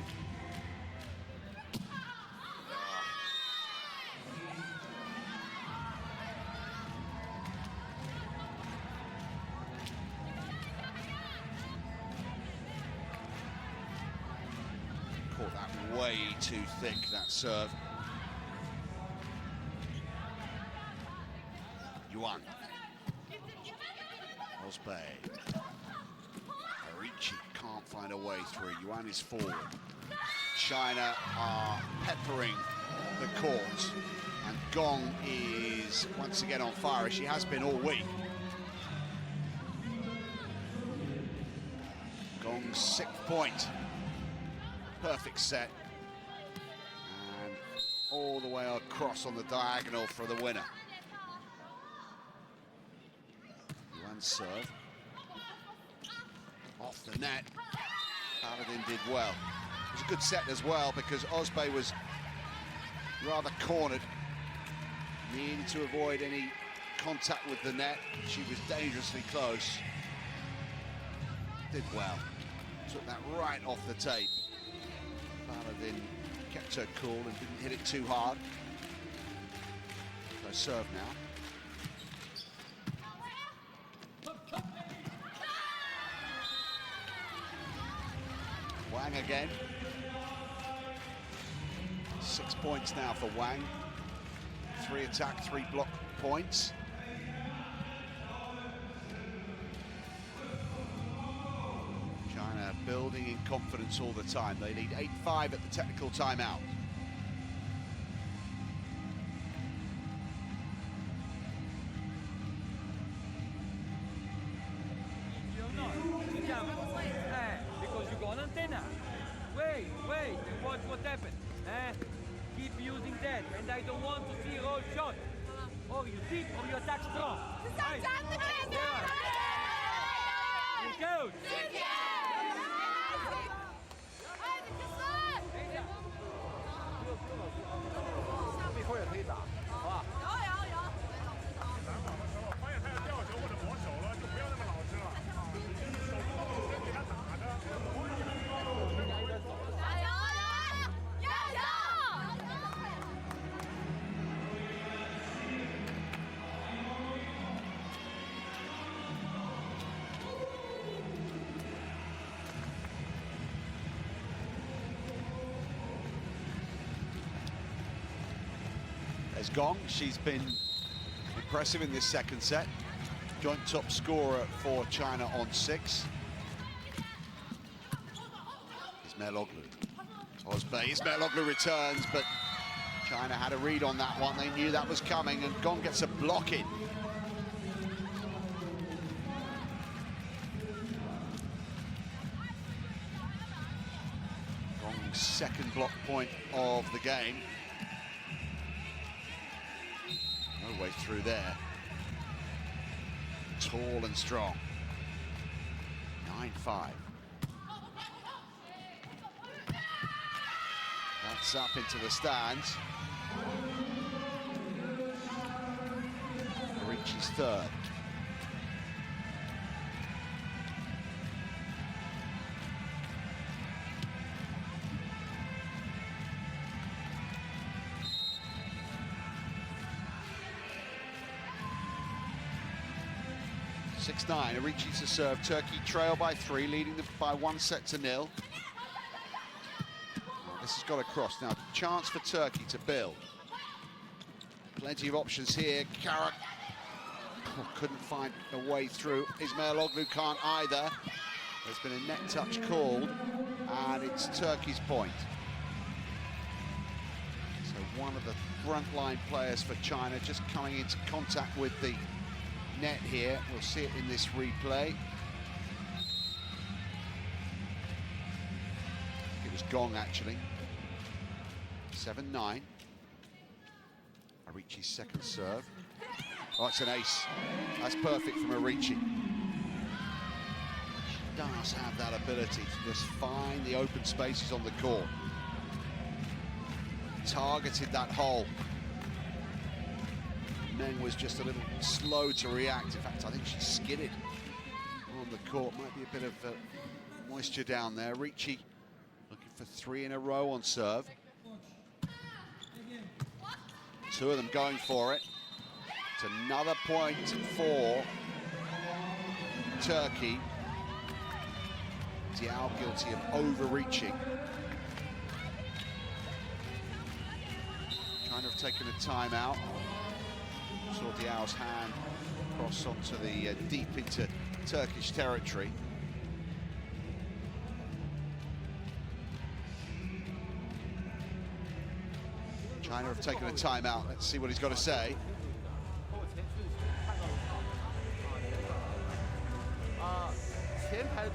Caught that way too thick, that serve. Yuan. Osbey. Arichi can't find a way through. Yuan is forward. China are peppering the court. And Gong is once again on fire, as she has been all week. Gong's 6th point. Perfect set. And all the way across on the diagonal for the winner. Yuan serve. Off the net. Paladin did well. It was a good set as well because Osbey was rather cornered. Needed to avoid any contact with the net. She was dangerously close. Did well. Took that right off the tape. Paladin kept her cool and didn't hit it too hard. So serve now. Wang again. 6 points now for Wang. 3 attack, 3 block points. China building in confidence all the time. They lead 8-5 at the technical timeout. Because you go on antenna. Wait, what happened? Keep using that, and I don't want to see roll shot. Or you deep, or you attack strong. Here goes. There's Gong. She's been impressive in this second set. Joint top scorer for China on 6. Ismailoglu. Osbey. Ismailoglu returns, but China had a read on that one. They knew that was coming, and Gong gets a block in. Gong's 2nd block point of the game. No way through there. Tall and strong. 9-5. That's up into the stands. Arichi's 3rd. Arichi to serve. Turkey trail by 3, leading them by 1-0. This has got across now. Chance for Turkey to build. Plenty of options here. Karak couldn't find a way through. Ismailoglu can't either. There's been a net touch called, and it's Turkey's point. So one of the frontline players for China just coming into contact with the net here. We'll see it in this replay. It was Gong, actually. 7-9. Arichi's 2nd serve. Oh, it's an ace. That's perfect from Arichi. She does have that ability to just find the open spaces on the court. Targeted that hole. Meng was just a little slow to react. In fact, I think she skidded on the court. Might be a bit of moisture down there. Ricci looking for 3 in a row on serve. 2 of them going for it. It's another point for Turkey. Diao guilty of overreaching. China have taken a timeout. Saw Diao's hand cross onto the deep into Turkish territory. China have taken a timeout. Let's see what he's got to say. I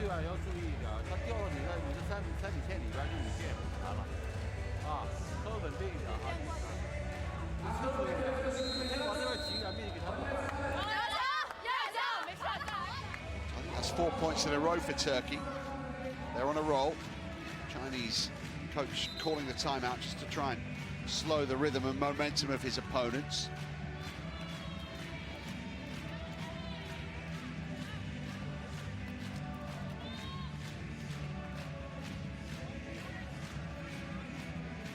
think that's 4 points in a row for Turkey. They're on a roll. Chinese coach calling the timeout just to try and slow the rhythm and momentum of his opponents.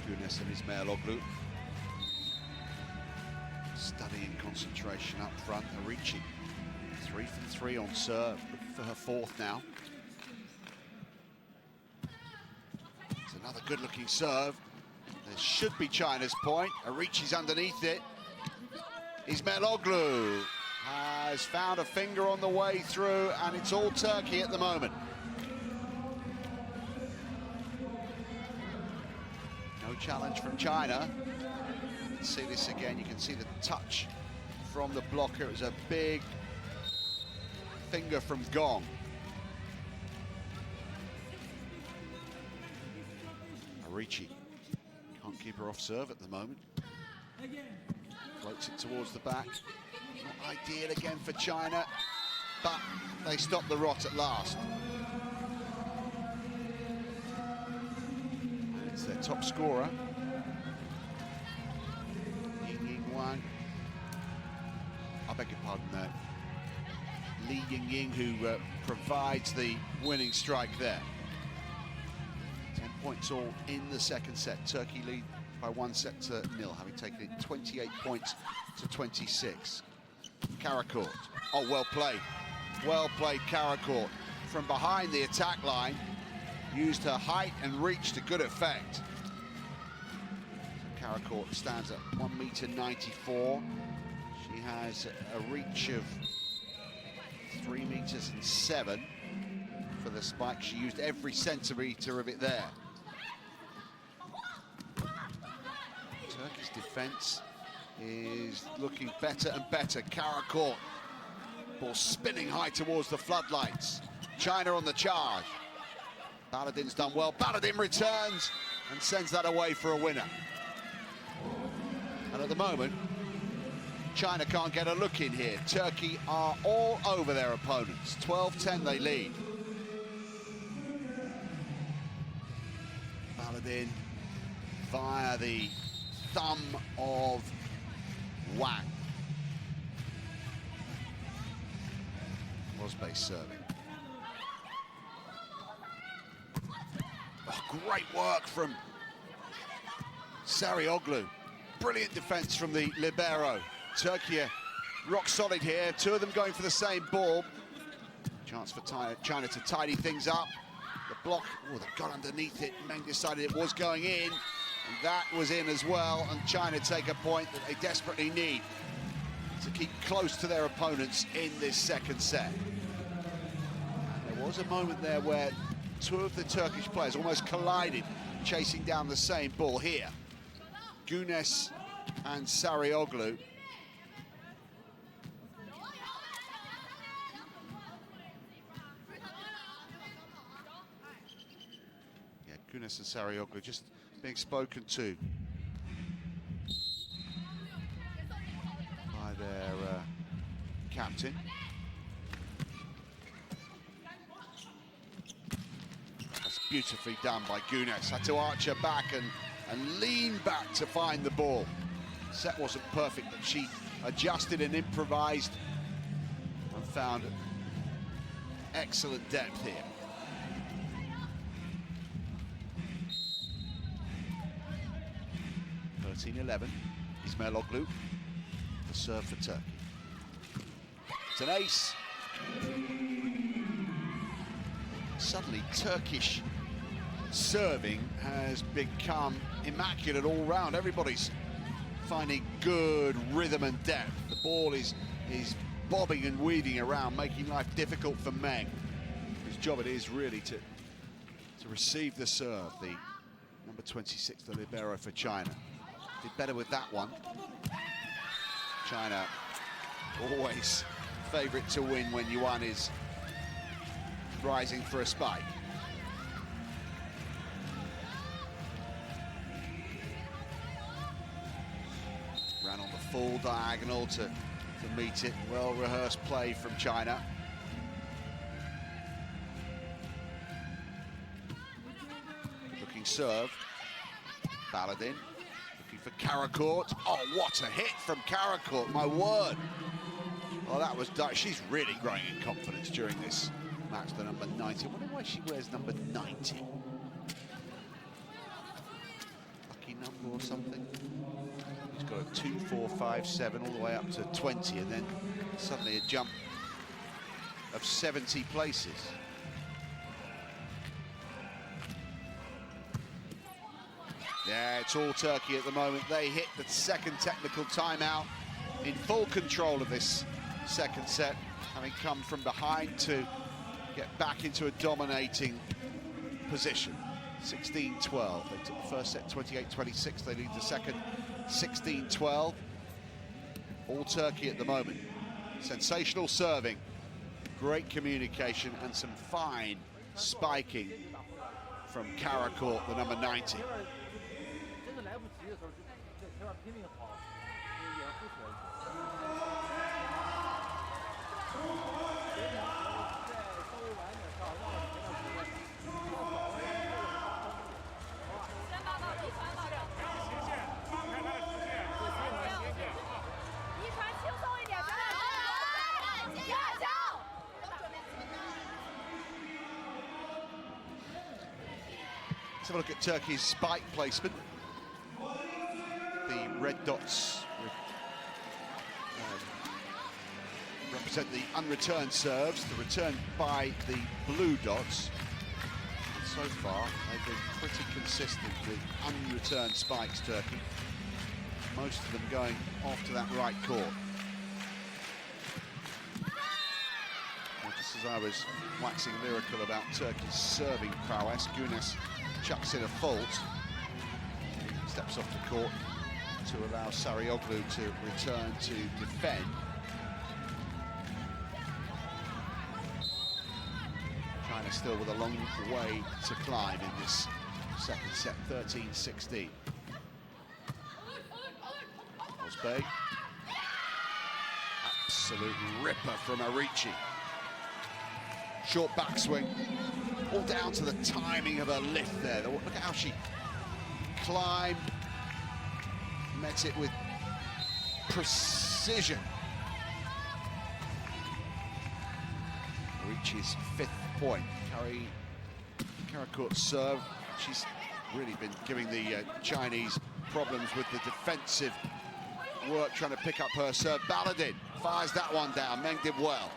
Güneş and Ismailoglu studying concentration up front. Ricci 3 from 3 on serve, looking for her 4th now. It's another good-looking serve. This should be China's point. Arici's underneath it. Ismailoglu has found a finger on the way through, and it's all Turkey at the moment. No challenge from China. Let's see this again. You can see the touch from the blocker. It was a big finger from Gong. Arici can't keep her off serve at the moment. Floats it towards the back. Not ideal again for China, but they stop the rot at last. And it's their top scorer, Ying Wang. I beg your pardon there. Li Ying, who provides the winning strike there. 10 points all in the second set. Turkey lead by 1 set to 0, having taken it 28 points to 26. Karacourt. Oh, well played. Well played, Karacourt. From behind the attack line, used her height and reach to good effect. Karacourt stands at 1.94 meters. She has a reach of 3.7 meters for the spike. She used every centimetre of it there. Turkey's defence is looking better and better. Karacourt, ball spinning high towards the floodlights. China on the charge. Baladin's done well. Baladin returns and sends that away for a winner. And at the moment, China can't get a look in here. Turkey are all over their opponents. 12-10 they lead. Baladin via the thumb of Wang. Was base serving. Oh, great work from Sarıoğlu. Brilliant defense from the libero. Turkey are rock solid here. 2 of them going for the same ball. Chance for China to tidy things up. The block, oh, they got underneath it. Meng decided it was going in. And that was in as well. And China take a point that they desperately need to keep close to their opponents in this second set. And there was a moment there where 2 of the Turkish players almost collided, chasing down the same ball here. Güneş and Sarıoğlu. Yeah, Güneş and Sarıoğlu just being spoken to by their captain. That's beautifully done by Güneş. Had to arch her back and lean back to find the ball. Set wasn't perfect, but she adjusted and improvised and found excellent depth here. 13-11. Ismailoglu, the serve for Turkey. It's an ace. Suddenly, Turkish serving has become immaculate all round. Everybody's finding good rhythm and depth. The ball is bobbing and weaving around, making life difficult for Meng, whose job it is really to receive the serve. The number 26, the libero for China. Did better with that one. China always favourite to win when Yuan is rising for a spike. Ran on the full diagonal to meet it. Well-rehearsed play from China. Looking serve. Baladin looking for Karacourt. Oh, what a hit from Karacourt, my word. Oh, that was... She's really growing in confidence during this match, the number 90. I wonder why she wears number 90. Lucky number or something. He's got a 2, 4, 5, 7 all the way up to 20, and then suddenly a jump of 70 places. Yeah, it's all Turkey at the moment. They hit the second technical timeout in full control of this second set, having come from behind to get back into a dominating position. 16-12. They took the first set 28-26. They lead the second 16-12. All Turkey at the moment. Sensational serving, great communication, and some fine spiking from Karacourt, the number 90. Let's have a look at Turkey's spike placement. The red dots represent the unreturned serves, the return by the blue dots. And so far, they've been pretty consistent with unreturned spikes, Turkey. Most of them going off to that right court. Well, just as I was waxing lyrical about Turkey's serving prowess, Güneş chucks in a fault. Steps off the court to allow Sarıoglu to return to defend. China still with a long way to climb in this second set, 13-16. Ozbey. Absolute ripper from Arici. Short backswing. All down to the timing of her lift there. Look at how she climbed, met it with precision. Reaches 5th point. Karacourt's serve. She's really been giving the Chinese problems with the defensive work, trying to pick up her serve. Baladin fires that one down. Meng did well.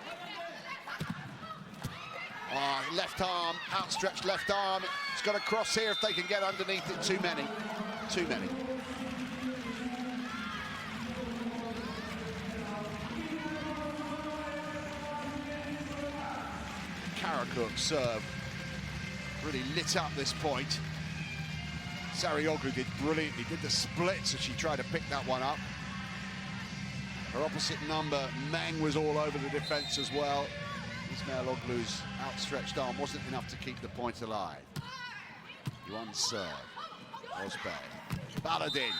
Left arm, outstretched left arm. It's got a cross here if they can get underneath it. Too many. Too many. Karacourt's serve really lit up this point. Sarıoglu did brilliantly, did the splits as she tried to pick that one up. Her opposite number, Meng, was all over the defense as well. Ismailoglu's outstretched arm wasn't enough to keep the point alive. Yuan's serve. Ozbey. Baladin.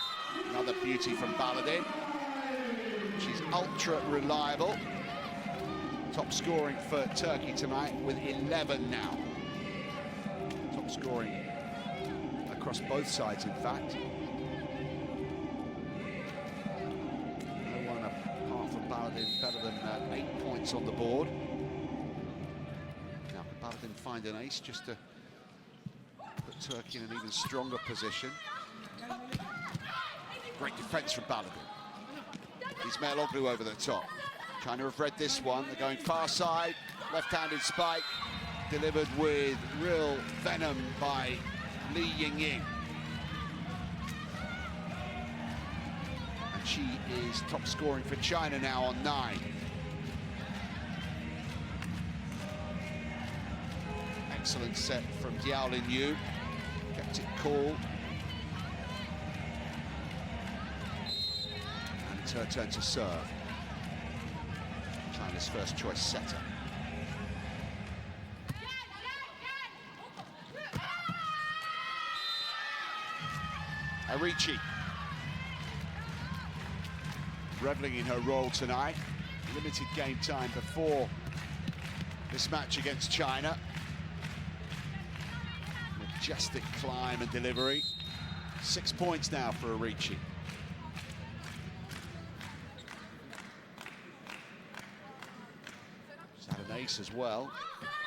Another beauty from Baladin. She's ultra reliable. Top scoring for Turkey tonight with 11 now. Top scoring across both sides, in fact. No one apart from Baladin better than 8 points on the board. Now, can Baladin find an ace just to put Turkey in an even stronger position? Great defence from Balaban. Ismailoglu over the top. China have read this one. They're going far side, left-handed spike, delivered with real venom by Li Yingying. And she is top scoring for China now on 9. Excellent set from Diaolin Yu. Kept it cool. And it's her turn to serve. China's first choice setter. Arichi. Reveling in her role tonight. Limited game time before this match against China. Majestic climb and delivery. 6 points now for Arichi. She's had an ace as well.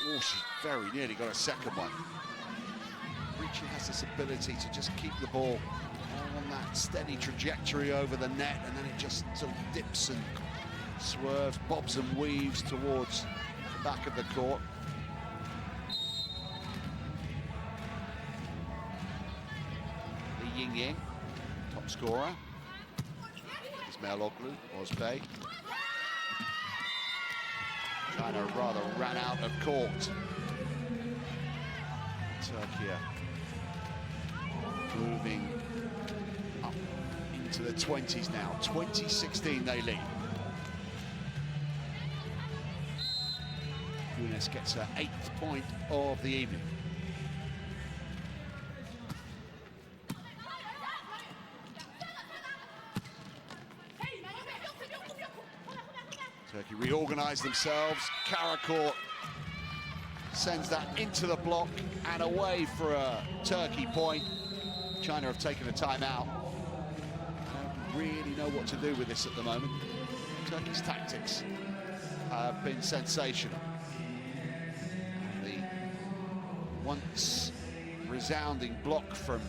Oh, she very nearly got a second one. Arichi has this ability to just keep the ball on that steady trajectory over the net, and then it just sort of dips and swerves, bobs and weaves towards the back of the court. Li Yingying, top scorer. Ismailoglu, Ozbey. China rather ran out of court. Turkey moving up into the 20s now. 20-16 they lead. Younes gets her 8th point of the evening. Turkey reorganise themselves. Karakourt sends that into the block and away for a Turkey point. China have taken a timeout. Don't really know what to do with this at the moment. Turkey's tactics have been sensational. The once resounding block from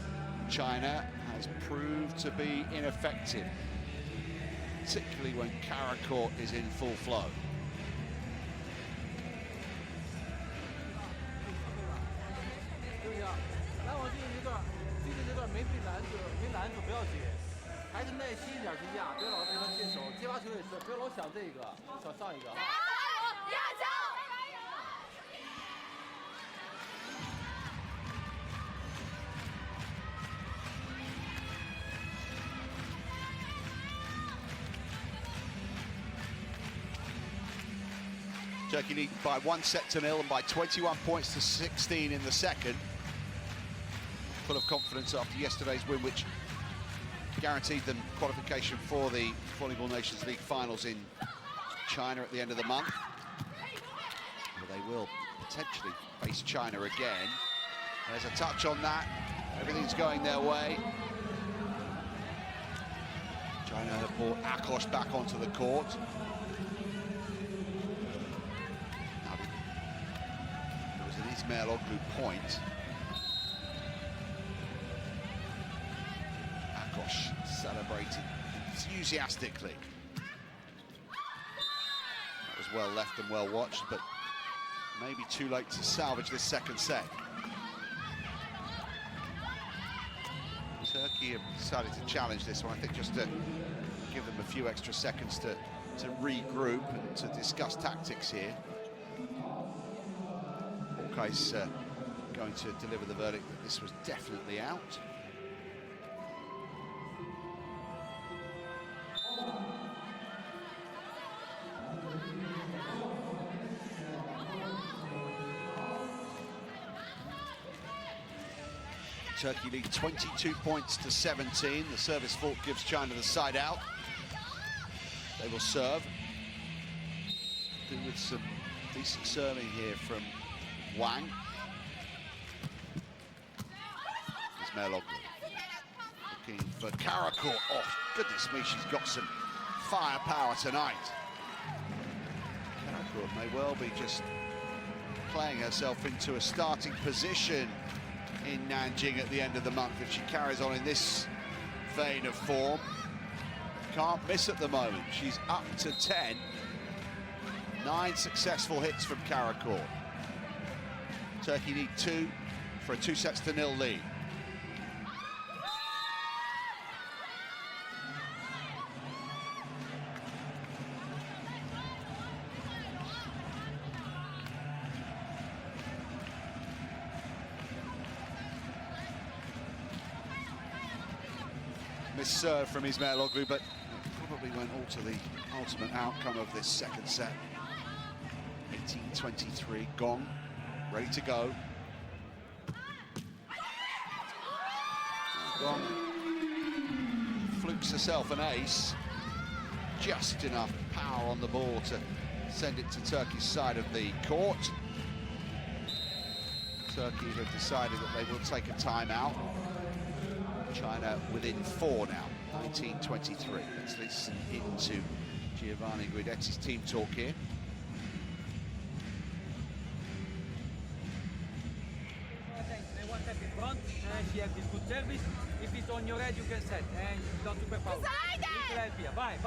China has proved to be ineffective, particularly when Karakourt is in full flow. Turkey lead by 1-0 and by 21 points to 16 in the second. Full of confidence after yesterday's win, which guaranteed them qualification for the Volleyball Nations League finals in China at the end of the month. But they will potentially face China again. There's a touch on that. Everything's going their way. China have brought Akos back onto the court. It was an Ismailoglu point. Akos celebrated enthusiastically. That was well left and well watched, but maybe too late to salvage this second set. Turkey have decided to challenge this one, I think, just to give them a few extra seconds to regroup and to discuss tactics here. Hawkeye's going to deliver the verdict that this was definitely out. Turkey lead 22 points to 17. The service fault gives China the side out. They will serve. With some decent serving here from Wang. Ismailoglu looking for Karakourt. Oh, goodness me, she's got some firepower tonight. Karakourt may well be just playing herself into a starting position in Nanjing at the end of the month if she carries on in this vein of form. Can't miss at the moment. She's up to 10. 9 successful hits from Karakor. Turkey need 2 for a 2-0 lead. Missed serve from Ismail Oglu, but probably won't alter the ultimate outcome of this second set. 18-23, gong, ready to go. Gong flukes herself an ace. Just enough power on the ball to send it to Turkey's side of the court. Turkey have decided that they will take a timeout. China within 4 now, 19-23. Let's listen into Giovanni Guidetti's team talk here. One step in front, and she has this good service. If it's on your head, you can set, and not super powerful. Little help here. Vai.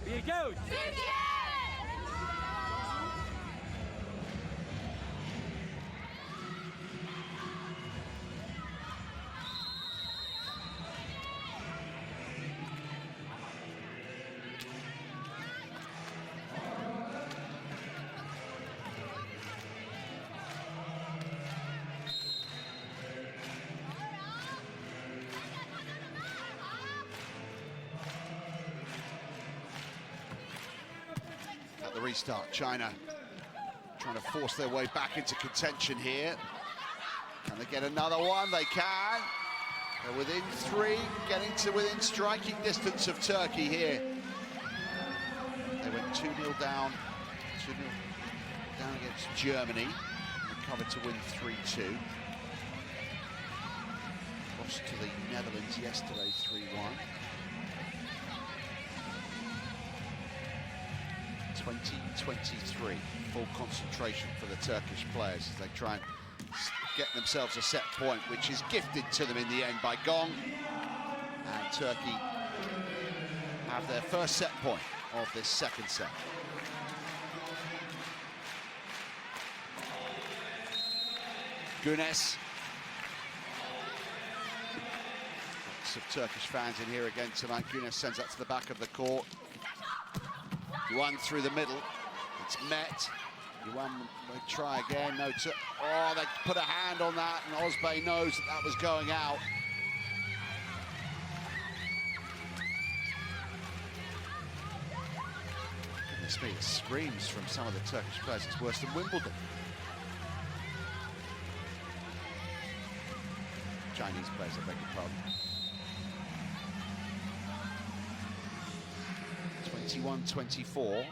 Be good. The restart, China trying to force their way back into contention here. Can they get another one? They can. They're within 3, getting to within striking distance of Turkey here. They went 2-0 down, 2-0 down against Germany, recovered to win 3-2. Lost to the Netherlands yesterday, 3-1. 20-23, full concentration for the Turkish players as they try and get themselves a set point, which is gifted to them in the end by Gong. And Turkey have their first set point of this second set. Güneş. Lots of Turkish fans in here again tonight. Güneş sends that to the back of the court. Yuan through the middle, it's met. Yuan will try again, no, oh, they put a hand on that, and Ozbey knows that that was going out. Goodness me, it screams from some of the Turkish players, it's worse than Wimbledon. Chinese players, I beg your pardon. 21-24,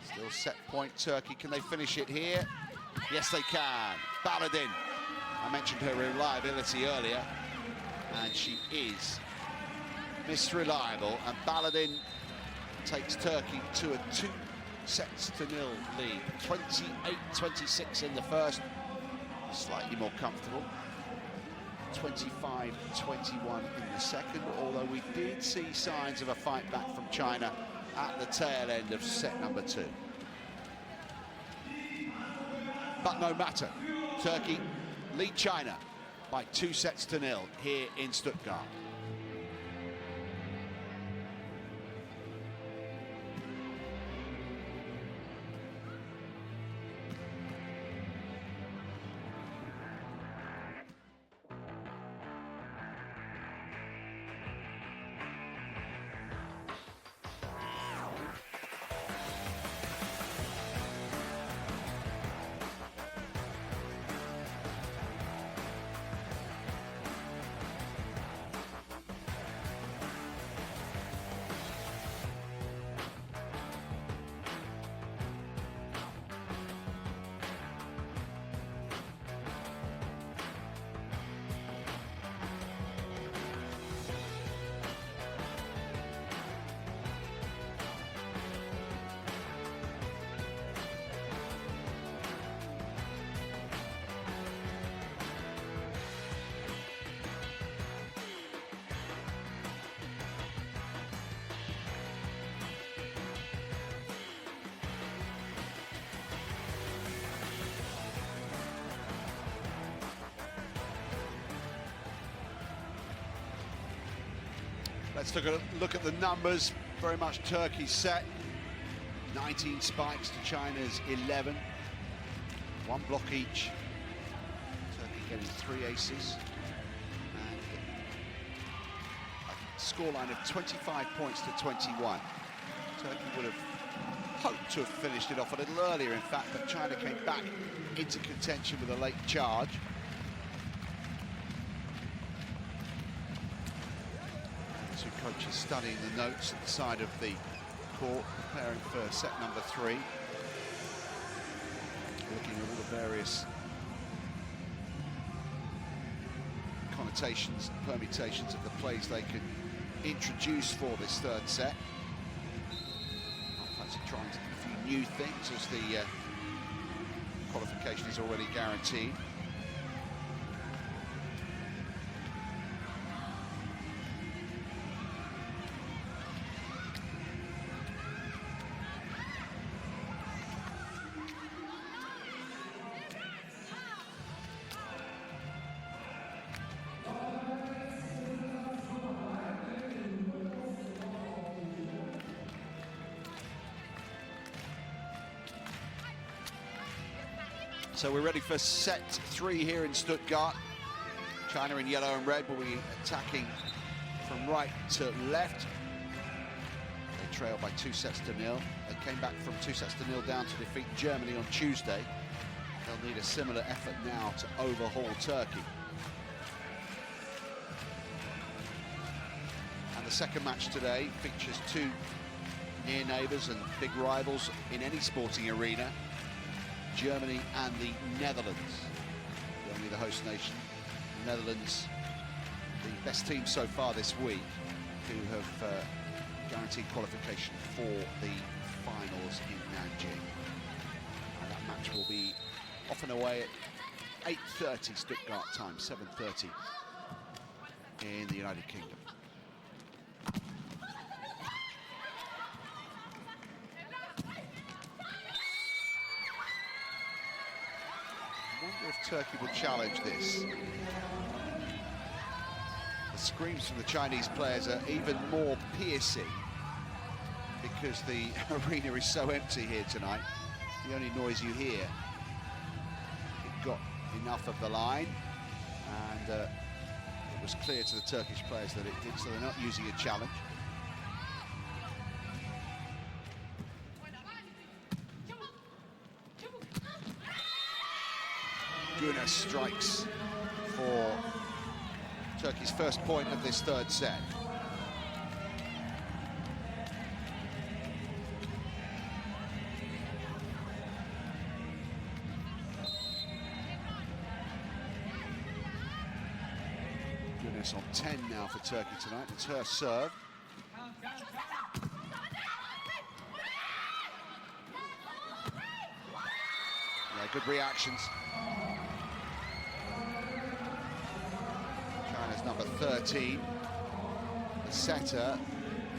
still set point Turkey. Can they finish it here? Yes, they can. Baladin, I mentioned her reliability earlier, and she is Miss Reliable, and Baladin takes Turkey to a 2-0 lead. 28-26 in the first, slightly more comfortable. 25-21 in the second, although we did see signs of a fight back from China at the tail end of set number 2. But no matter, Turkey lead China by 2-0 here in Stuttgart. Let's look at the numbers. Very much Turkey's set. 19 spikes to China's 11. 1 block each. Turkey getting 3 aces. And a scoreline of 25 points to 21. Turkey would have hoped to have finished it off a little earlier, in fact, but China came back into contention with a late charge. Two coaches studying the notes at the side of the court, preparing for set number 3. Looking at all the various connotations and permutations of the plays they can introduce for this third set. I fancy trying a few new things as the qualification is already guaranteed. So we're ready for set 3 here in Stuttgart. China in yellow and red will be attacking from right to left. They trail by 2-0. They came back from 2-0 down to defeat Germany on Tuesday. They'll need a similar effort now to overhaul Turkey. And the second match today features 2 near neighbours and big rivals in any sporting arena. Germany and the Netherlands. Germany, the host nation. The Netherlands, the best team so far this week, who have guaranteed qualification for the finals in Nanjing. And that match will be off and away at 8:30 Stuttgart time, 7:30 in the United Kingdom. I wonder if Turkey will challenge this. The screams from the Chinese players are even more piercing because the arena is so empty here tonight. The only noise you hear, it got enough of the line, and it was clear to the Turkish players that it did, so they're not using a challenge. Güner strikes for Turkey's first point of this third set. Güner's on 10 now for Turkey tonight. It's her serve. Yeah, good reactions. China's number 13. The setter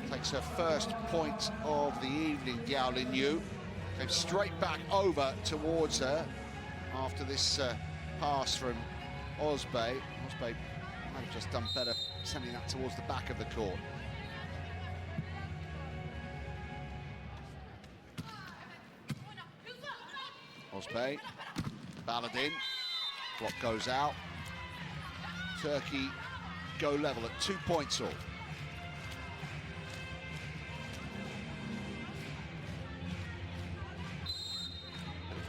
takes her first point of the evening, Yao Linyu. Came straight back over towards her after this pass from Ozbey. Ozbey might have just done better sending that towards the back of the court. Ozbey, Baladin, block goes out. Turkey go level at 2 points all.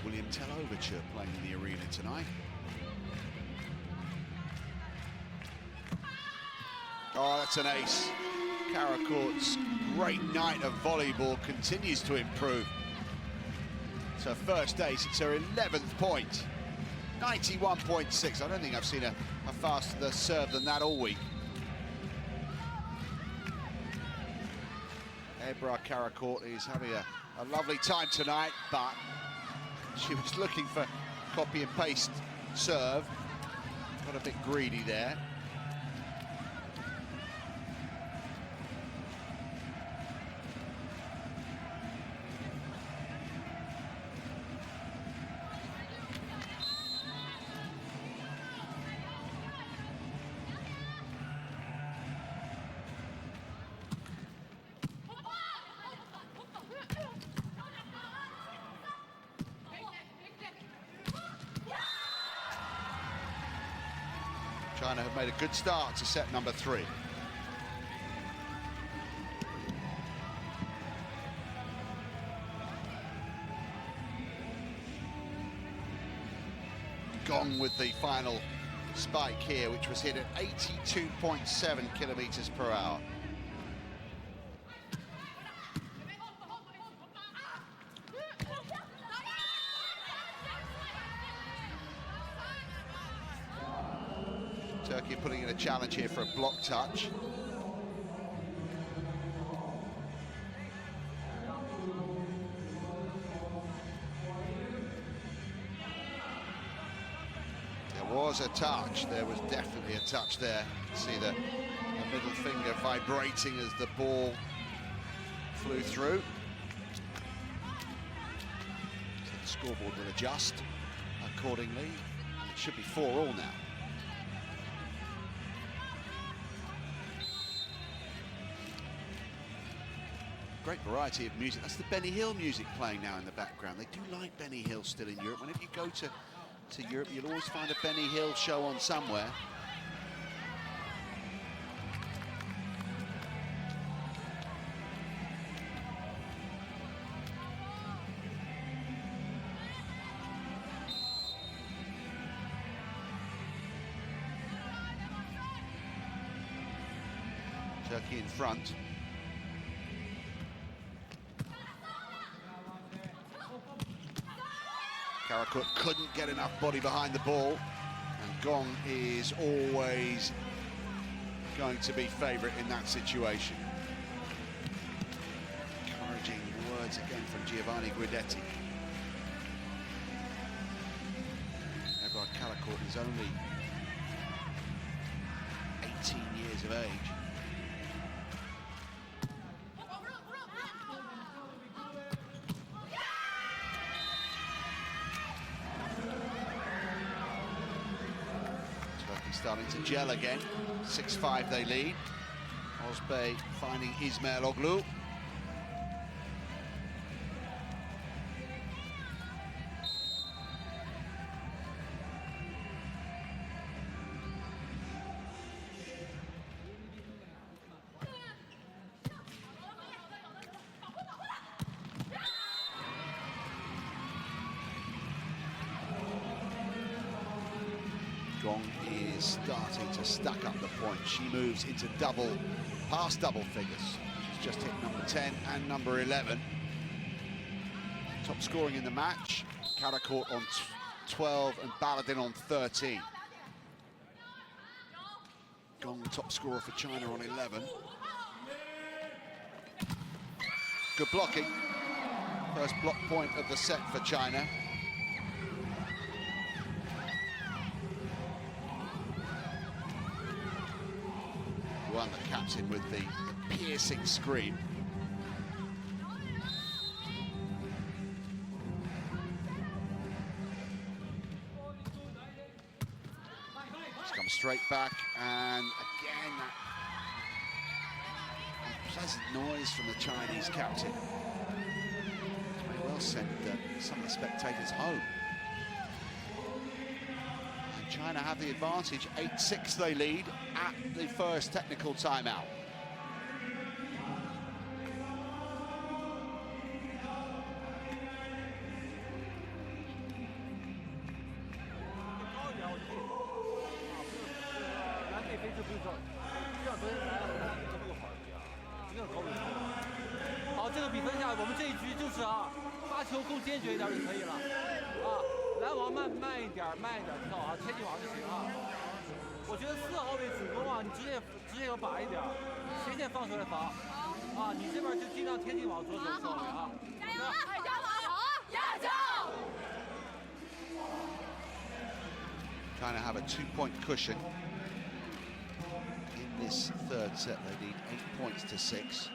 William Tell overture playing in the arena tonight. Oh, that's an ace. Karakurt's great night of volleyball continues to improve. It's her first ace, it's her 11th point. 91.6. I don't think I've seen a faster serve than that all week. Ebrar Karakurt is having a lovely time tonight, but she was looking for copy and paste serve. Got a bit greedy there. China have made a good start to set number 3. Gong with the final spike here, which was hit at 82.7 kilometers per hour. Turkey putting in a challenge here for a block touch. There was a touch, there was definitely a touch there. See the middle finger vibrating as the ball flew through. So the scoreboard will adjust accordingly. It should be 4-all now. Great variety of music. That's the Benny Hill music playing now in the background. They do like Benny Hill still in Europe. Whenever you go to Europe, you'll always find a Benny Hill show on somewhere. Turkey in front. Karakut couldn't get enough body behind the ball, and Gong is always going to be favourite in that situation. Encouraging words again from Giovanni Guidetti. Everard Karakut is only 18 years of age. Starting to gel again. 6-5 they lead. Ozbey finding Ismail Oglu. Gong is starting to stack up the points. She moves into past double figures. She's just hit number 10 and number 11. Top scoring in the match. Karakut on 12 and Baladin on 13. Gong, top scorer for China, on 11. Good blocking. First block point of the set for China. Yuan, the captain, with the piercing scream. Just come straight back, and again that unpleasant noise from the Chinese captain. May well send some of the spectators home. China have the advantage. 8-6 they lead at the first technical timeout. China have a 2-point cushion in this third set. They need 8 points to 6.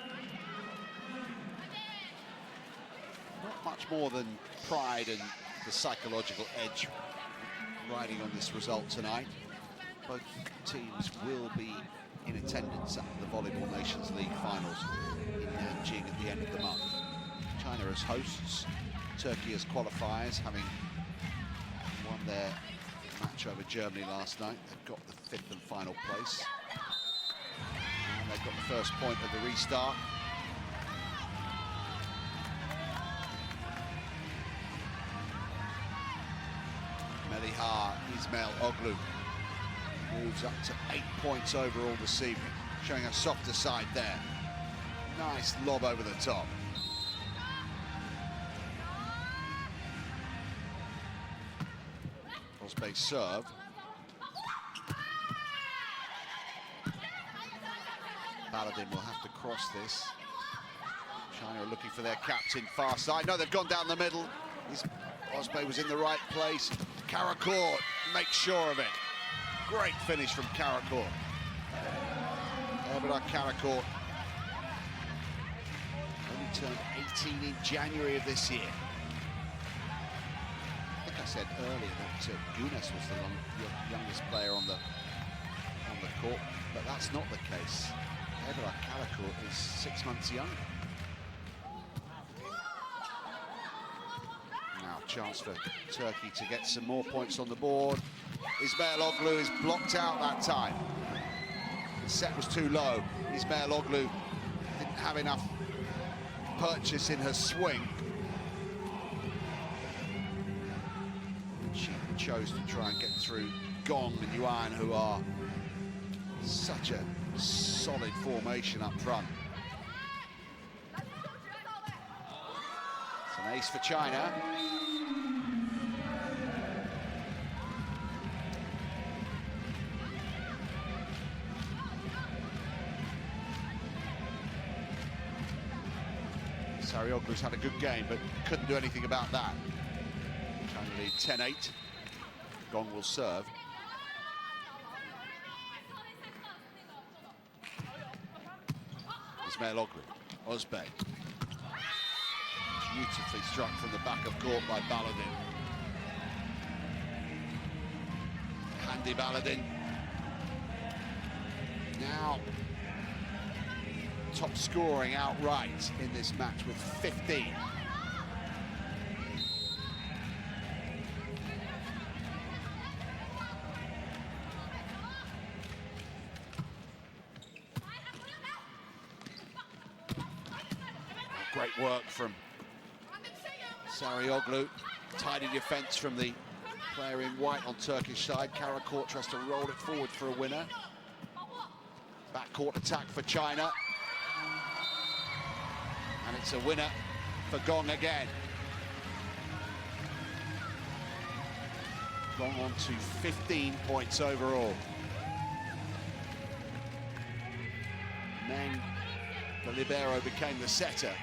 Not much more than pride and the psychological edge riding on this result tonight. Both teams will be in attendance at the Volleyball Nations League finals in Nanjing at the end of the month. China as hosts, Turkey as qualifiers, having won their match over Germany last night. They've got the 5th and final place. And they've got the first point of the restart. Melihar Ismail Oglu moves up to 8 points overall this evening, showing a softer side there. Nice lob over the top. Osbey's serve. Baladin will have to cross this. China are looking for their captain far side. No, they've gone down the middle. Osbey was in the right place. Karakour makes sure of it. Great finish from Karakour. Erbadar Karakour only turned 18 in January of this year. I think I said earlier that Gunas was the youngest player on the court, but that's not the case. Erbadar Karakour is 6 months younger. Now, chance for Turkey to get some more points on the board. Ismail Oglu is blocked out that time. The set was too low. Ismail Oglu didn't have enough purchase in her swing. She chose to try and get through Gong and Yuan, who are such a solid formation up front. It's an ace for China. Sarioglu's had a good game, but couldn't do anything about that. China lead 10-8. Gong will serve. Ismail Oglu, Osbey. Beautifully struck from the back of court by Baladin. Handy Baladin. Now top scoring outright in this match with 15. Great work from Sarioglu. Tidy defence from the player in white on Turkish side. Karakour tries to roll it forward for a winner. Backcourt attack for China. And it's a winner for Gong again. Gong on to 15 points overall. Meng, the libero, became the setter.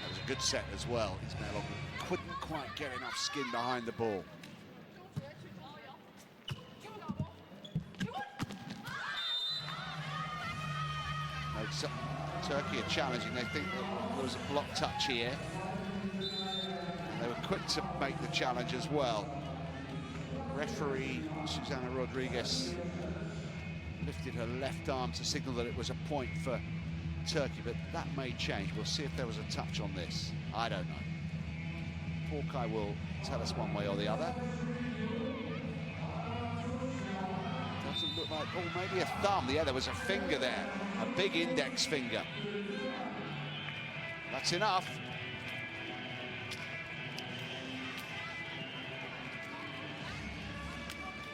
That was a good set as well. Ismail Oglu couldn't quite get enough skin behind the ball. No, Turkey are challenging. They think that there was a block touch here. And they were quick to make the challenge as well. Referee Susana Rodriguez lifted her left arm to signal that it was a point for Turkey, but that may change. We'll see if there was a touch on this. I don't know. Hawkeye will tell us one way or the other. Doesn't look like, oh, maybe a thumb. Yeah, there was a finger there, a big index finger. That's enough.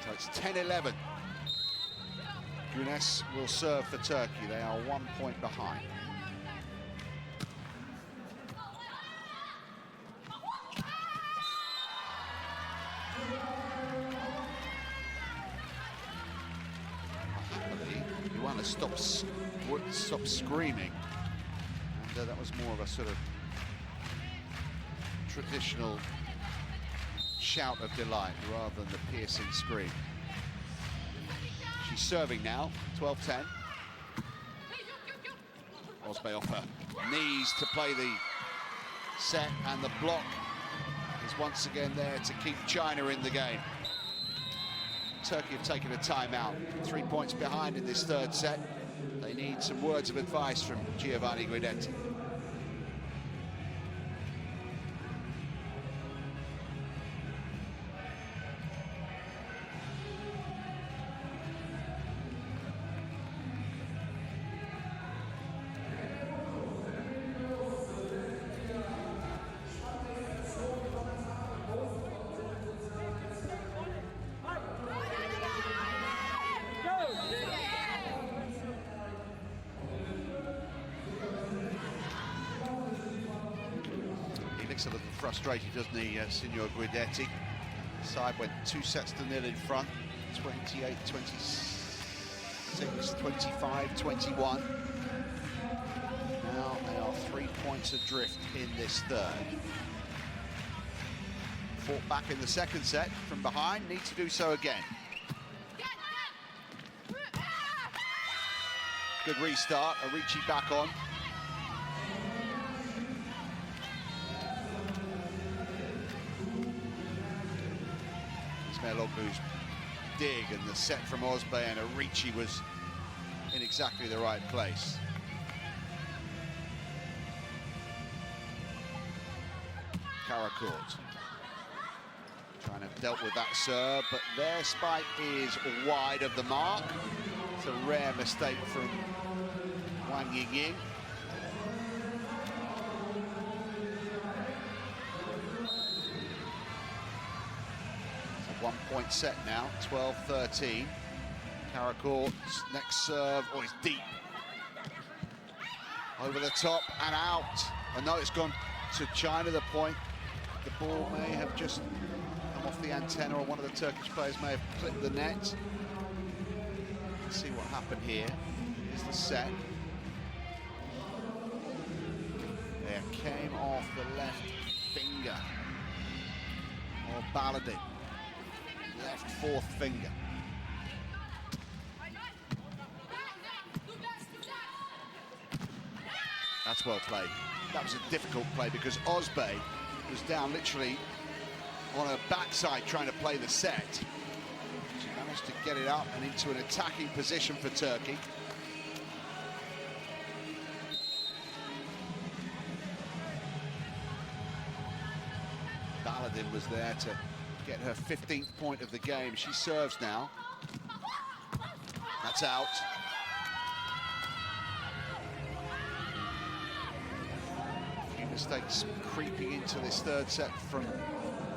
So it's 10-11. Gunes will serve for Turkey. They are 1 point behind. Happily, Ioana stopped screaming, and that was more of a sort of traditional shout of delight rather than the piercing scream. She's serving now, 12-10. Osbey off her knees to play the set, and the block is once again there to keep China in the game. Turkey have taken a timeout, 3 points behind in this third set. They need some words of advice from Giovanni Guidetti. Looks a little frustrated, doesn't he, Signor Guidetti? Side went 2-0 in front, 28, 26, 25, 21. Now they are 3 points adrift in this third. Fought back in the second set from behind, need to do so again. Good restart, Arichi back on. Ismailoglu's dig and the set from Osbey and Arichi was in exactly the right place. Karacourt trying to dealt with that serve, but their spike is wide of the mark. It's a rare mistake from Wang Yingying. It's a 1-point set now, 12-13. Karacourt's next serve, oh, it's deep. Over the top and out. I know it's gone to China, the point. The ball may have just come off the antenna, or one of the Turkish players may have clipped the net. Let's see what happened here. Here's the set. There came off the left finger of Baladin. Left fourth finger. That's well played. That was a difficult play because Osbey was down literally on her backside trying to play the set. She managed to get it up and into an attacking position for Turkey. Baladin was there to get her 15th point of the game. She serves now. That's out. Mistakes creeping into this third set from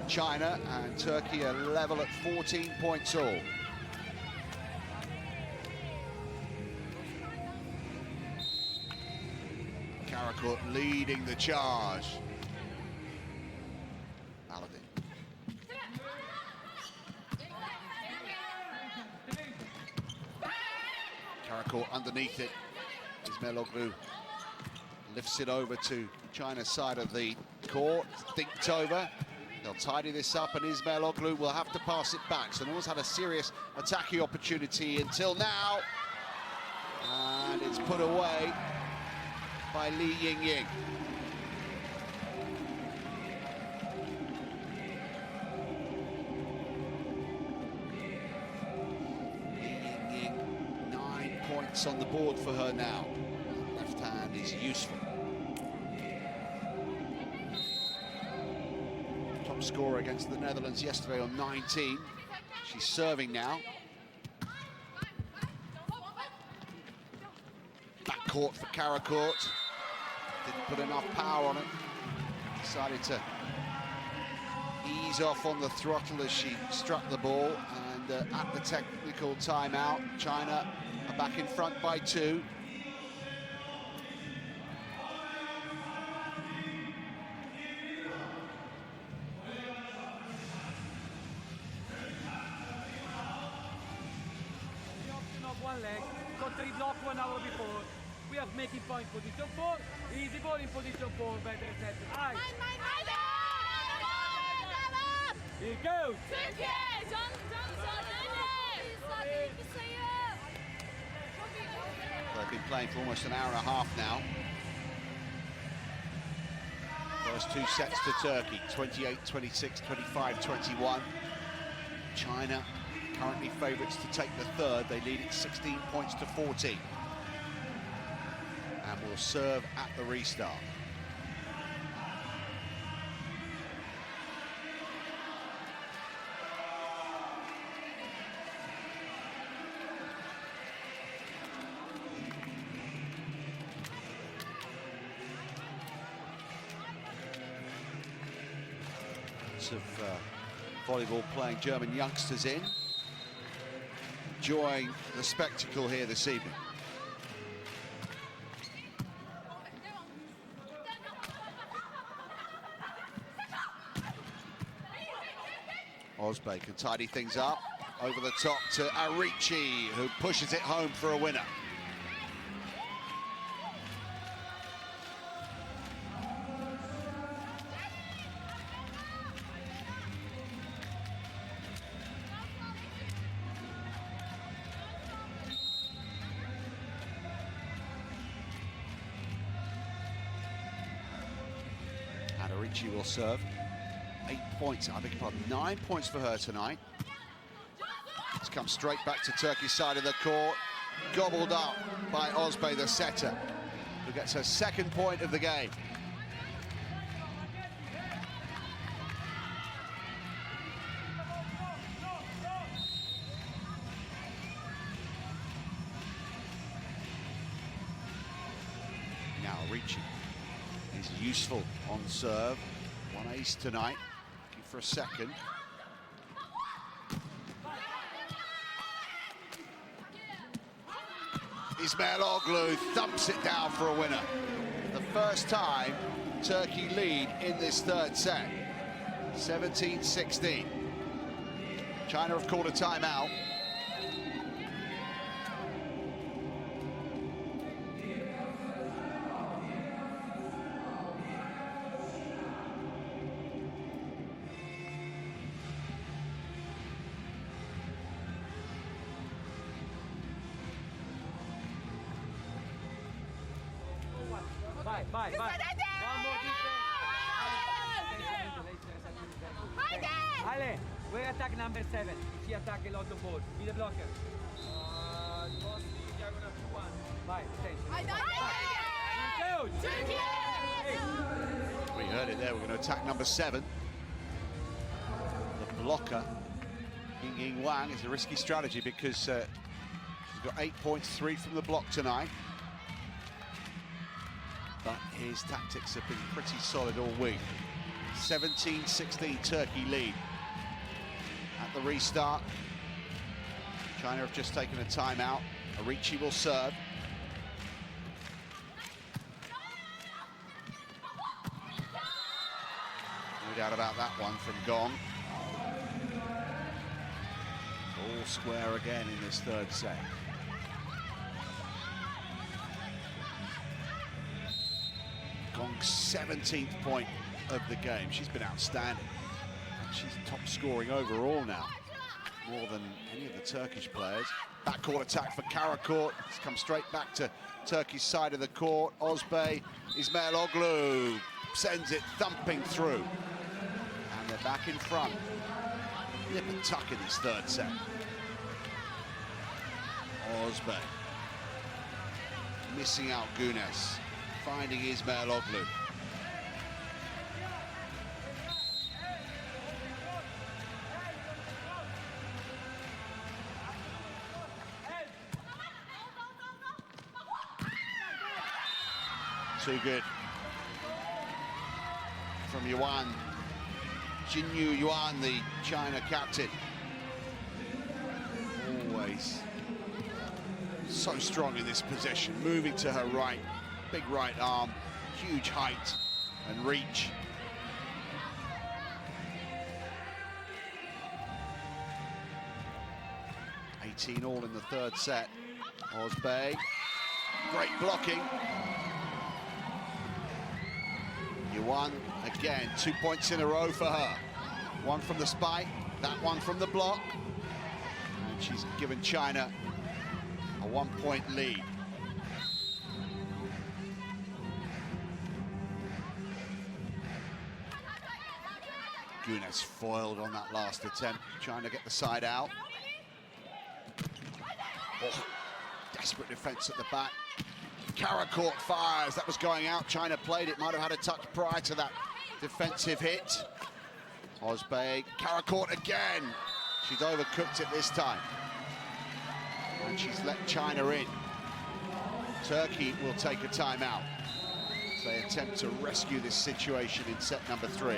China, and Turkey are level at 14 points all. Karacourt leading the charge. Baladin. Karacourt underneath it. Ismailoglu lifts it over to China's side of the court, dinked over. They'll tidy this up, and Ismailoglu will have to pass it back. So no one's had a serious attacking opportunity until now. And it's put away by Li Yingying. Li Yingying, 9 points on the board for her now. Left hand is useful. Top scorer against the Netherlands yesterday on 19. She's serving now. Backcourt for Karacourt. Didn't put enough power on it. Decided to ease off on the throttle as she struck the ball. And at the technical timeout, China are back in front by 2. One leg, got 3 block 1 hour before. We have making point position 4, easy ball in position 4, better set. Aye. Here goes. They've been playing for almost an hour and a half now. First 2 sets to Turkey, 28-26, 25-21. China currently favourites to take the third. They lead it 16 points to 14. And will serve at the restart. Lots of volleyball playing German youngsters in. Enjoying the spectacle here this evening. Osbey can tidy things up. Over the top to Arichi, who pushes it home for a winner. Arichi will serve. 8 points, I beg your pardon, 9 points for her tonight. It's come straight back to Turkey's side of the court. Gobbled up by Osbey, the setter, who gets her second point of the game. Now Arichi is useful on serve. One ace tonight, looking for a second. Ismailoglu thumps it down for a winner. The first time Turkey lead in this third set. 17-16. China have called a timeout. Vai. One more defense. Ale, we're attack number 7. She attack a lot of balls. Be the blocker. Vai, We heard it there, we're going to attack number 7. The blocker, Ying Wang, is a risky strategy because she's got 8 points, 3 from the block tonight. But his tactics have been pretty solid all week. 17-16 Turkey lead. At the restart, China have just taken a timeout. Arichi will serve. No doubt about that one from Gong. All square again in this third set. Gong's 17th point of the game. She's been outstanding. She's top scoring overall now, more than any of the Turkish players. Backcourt attack for Karakurt. It's come straight back to Turkey's side of the court. Osbey, Ismailoglu sends it thumping through. And they're back in front. Nip and tuck in this third set. Osbey missing out Gunes, finding Ismailoglu. Too good from Yuan. Jinyu Yuan, the China captain. Always so strong in this position, moving to her right. Big right arm, huge height and reach. $18 all in the third set. Osbey, great blocking. Yuan, again, 2 points in a row for her. One from the spike, that one from the block. And she's given China a 1 point lead. Gunes foiled on that last attempt, trying to get the side out. Oh, desperate defense at the back. Karakurt fires, that was going out. China played it, might have had a touch prior to that defensive hit. Osbey, Karakurt again. She's overcooked it this time. And she's let China in. Turkey will take a timeout as they attempt to rescue this situation in set number 3.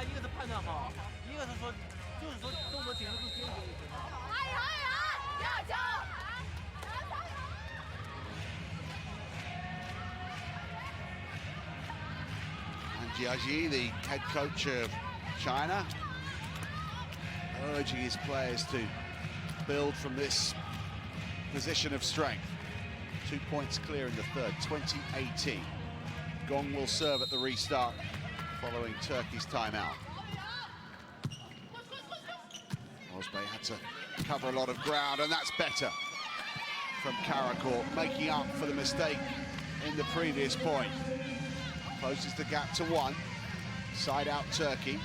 一个是判断好，一个是说就是说动作紧凑度坚决一些。And Jiaji, the head coach of China, urging his players to build from this position of strength. 2 points clear in the third, 20-18. Gong will serve at the restart following Turkey's timeout. Ozbey had to cover a lot of ground, and that's better from Karakor, making up for the mistake in the previous point. Closes the gap to 1. Side out Turkey.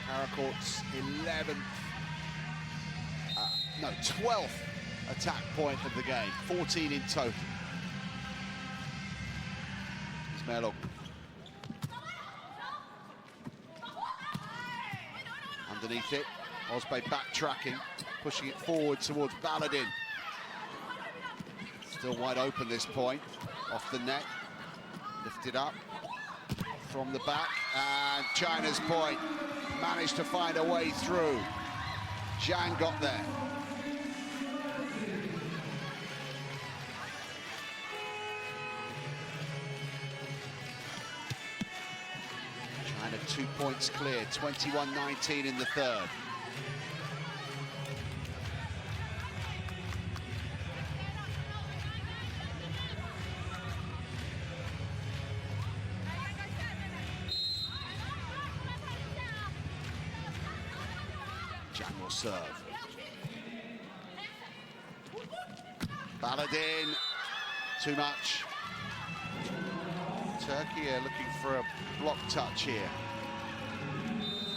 Karakor's 12th attack point of the game. 14 in total. Ismailov. Underneath it. Ozbey backtracking, pushing it forward towards Baladin. Still wide open this point. Off the net. Lifted up from the back, and China's point managed to find a way through. Zhang got there. China 2 points clear, 21-19 in the third. Zhang will serve. Baladin, too much. Turkey are looking for a block touch here.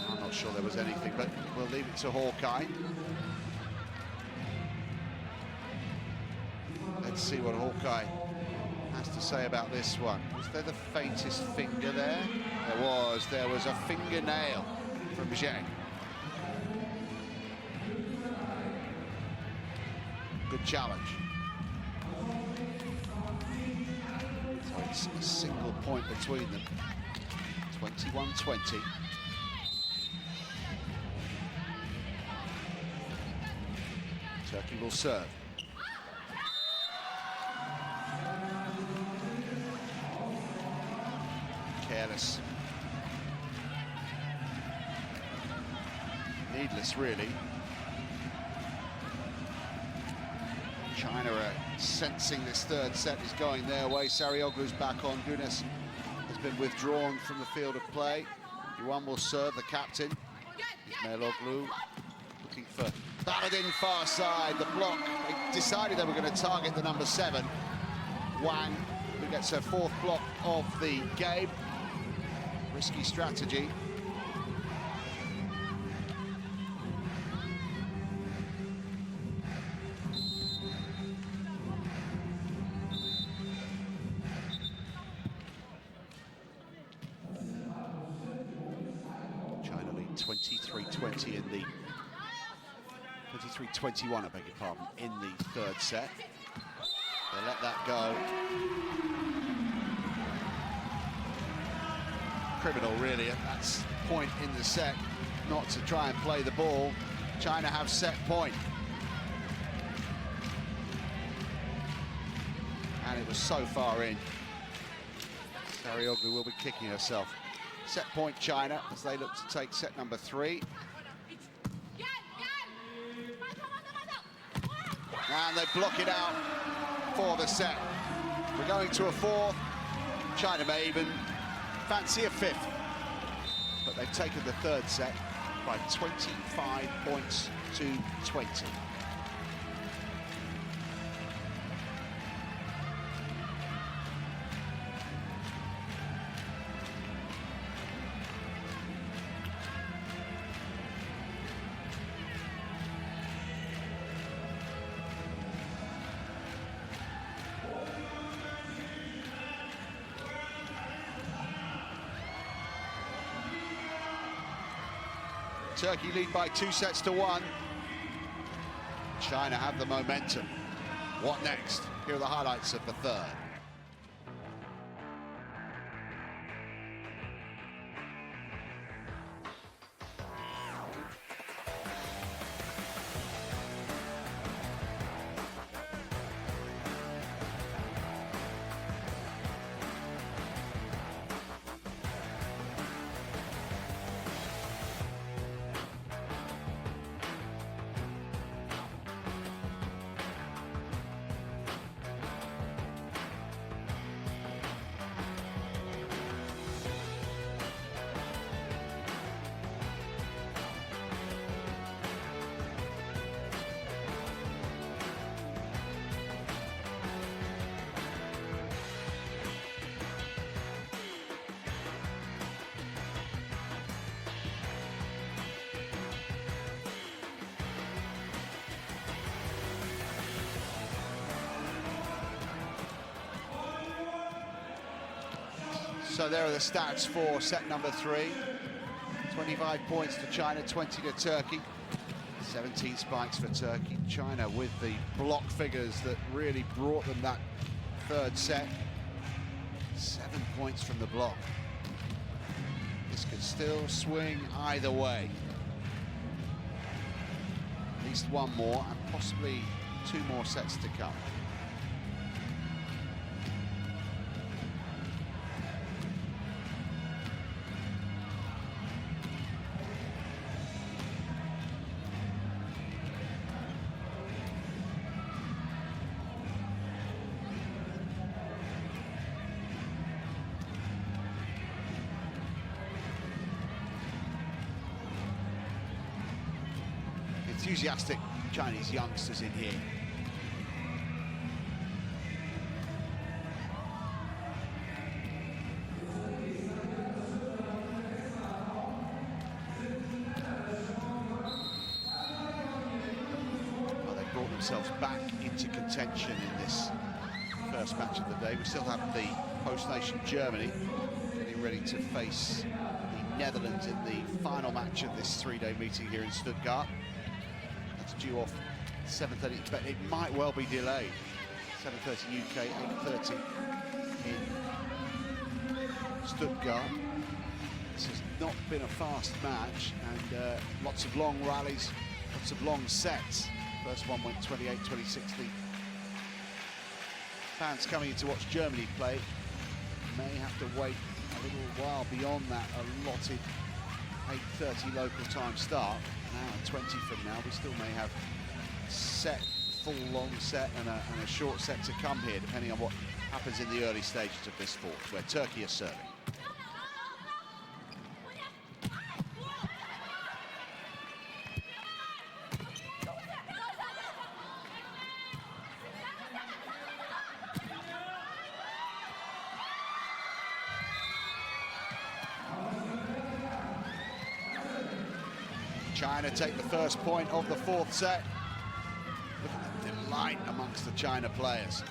I'm not sure there was anything, but we'll leave it to Hawkeye. Let's see what Hawkeye has to say about this one. Was there the faintest finger there? There was a fingernail from Zhang. Good challenge. So it's a single point between them. 21-20. Turkey will serve. Careless. Needless, really. China are sensing this third set is going their way. Sarioglu's back on. Gunas has been withdrawn from the field of play. Yuan will serve, the captain. Ismailoglu looking for Baladin far side. The block, they decided they were going to target the number 7. Wang, who gets her 4th block of the game. Risky strategy. China lead 23-20 in the 23-21, I beg your pardon, in the third set. They let that go. Criminal, really, at that point in the set, not to try and play the ball. China have set point. And it was so far in. Sarioglu will be kicking herself. Set point China as they look to take set number 3. And they block it out for the set. We're going to a 4th. China may even fancy a 5th. But they've taken the third set by 25 points to 20. Turkey lead by 2 sets to 1. China have the momentum. What next? Here are the highlights of the third. So there are the stats for set number 3. 25 points to China, 20 to Turkey. 17 spikes for Turkey. China with the block figures that really brought them that third set. 7 points from the block. This could still swing either way. At least one more and possibly 2 more sets to come. Enthusiastic Chinese youngsters in here. Well, they brought themselves back into contention in this first match of the day. We still have the host nation Germany getting ready to face the Netherlands in the final match of this 3-day meeting here in Stuttgart. Due off 7:30, but it might well be delayed. 7:30 UK, 8:30 in Stuttgart. This has not been a fast match, and lots of long rallies, lots of long sets. First one went 28-26. The fans coming in to watch Germany play may have to wait a little while beyond that allotted 8:30 local time start. Now, 20 from now, we still may have full long set and a short set to come here, depending on what happens in the early stages of this sport, where Turkey is serving. China take the first point of the 4th set. Look at the delight amongst the China players.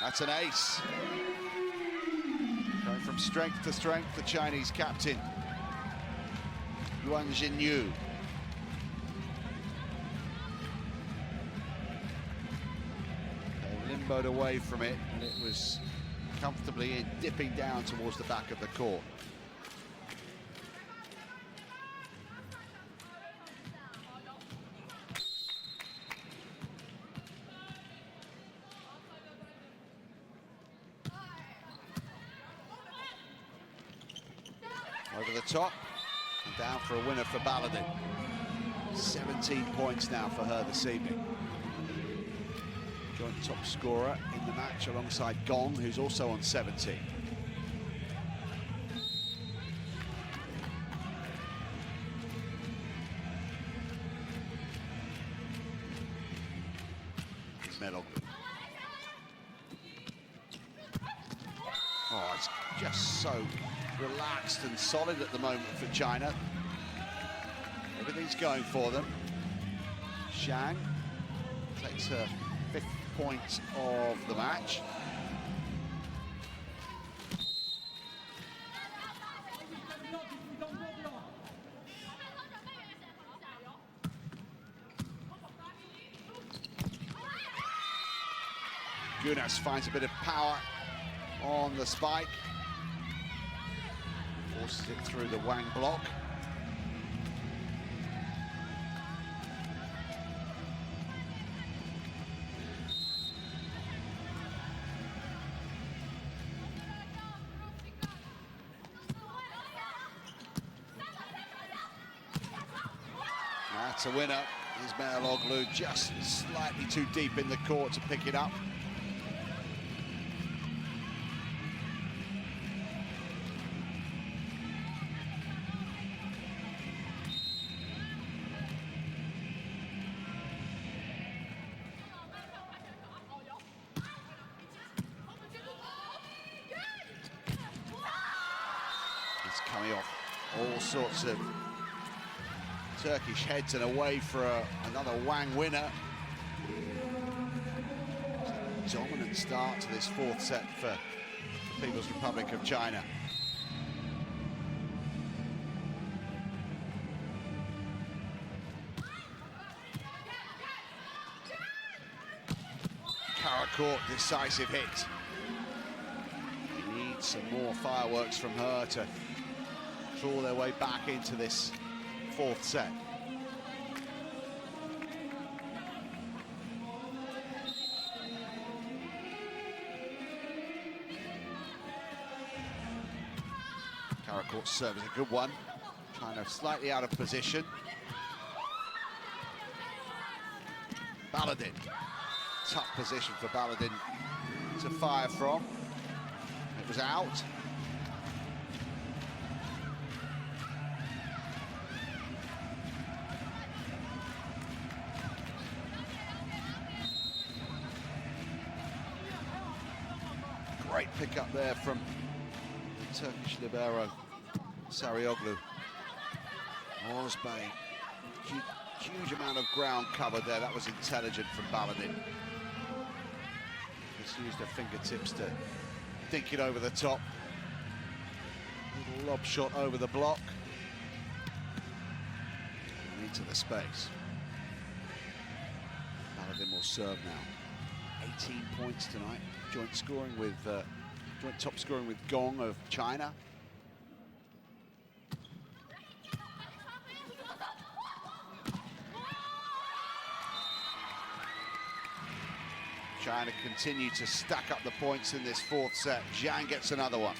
That's an ace. Going from strength to strength, the Chinese captain, Yuan Jinyu. They limboed away from it, and it was comfortably dipping down towards the back of the court. Over the top, and down for a winner for Baladin. 17 points now for her this evening. Joint top scorer in the match alongside Gong, who's also on 17. Oh, it's just so relaxed and solid at the moment for China. Everything's going for them. Zhang takes her 5th point of the match. Gunas finds a bit of power on the spike. Forces it through the Wang block. That's a winner. Ismail Oglu just slightly too deep in the court to pick it up. all sorts of Turkish heads and away for another Wang winner. Dominant start to this fourth set for the People's Republic of China. Karacourt, decisive hit. They need some more fireworks from her to claw their way back into this fourth set. Karacourt's serve is a good one. China slightly out of position. Baladin. Tough position for Baladin to fire from. It was out. Great pick up there from the Turkish libero, Sarıoğlu. Ozbey, huge amount of ground covered there. That was intelligent from Baladin. Just used her fingertips to dink it over the top. Little lob shot over the block. And into the space. Baladin will serve now. 18 points tonight. Joint top scoring with Gong of China. China continue to stack up the points in this fourth set. Zhang gets another one.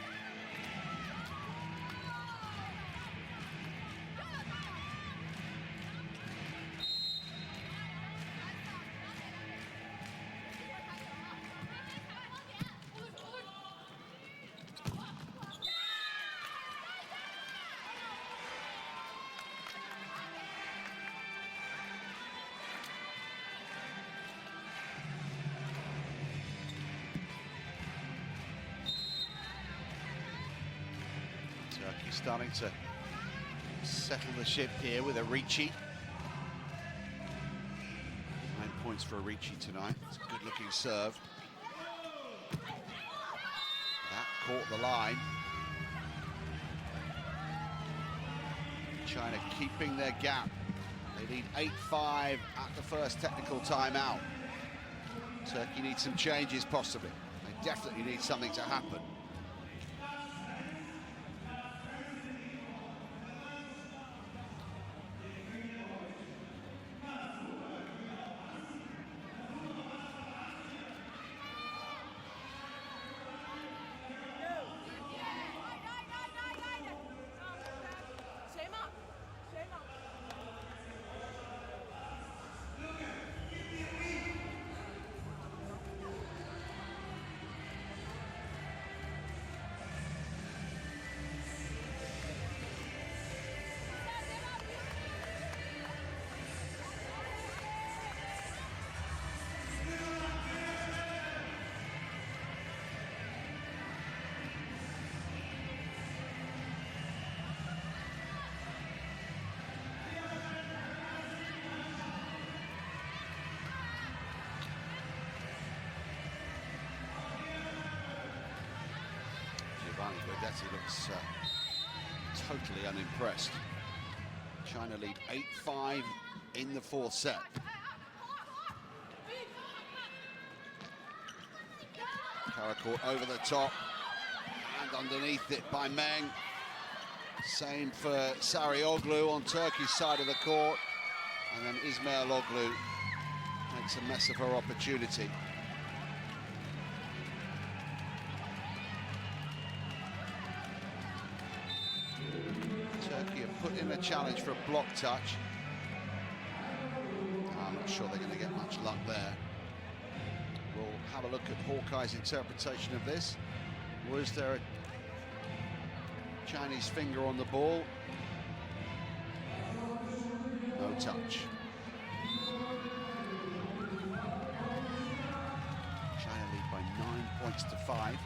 Turkey starting to settle the ship here with Arichi. 9 points for Arichi tonight. It's a good-looking serve. That caught the line. China keeping their gap. They lead 8-5 at the first technical timeout. Turkey needs some changes, possibly. They definitely need something to happen. He looks totally unimpressed. China lead 8-5 in the fourth set. Karacourt over the top and underneath it by Meng. Same for Sarıoğlu on Turkey's side of the court. And then İsmailoglu makes a mess of her opportunity. Turkey have put in a challenge for a block touch. I'm not sure they're going to get much luck there. We'll have a look at Hawkeye's interpretation of this. Was there a Chinese finger on the ball? No touch. China lead by 9 points to 5.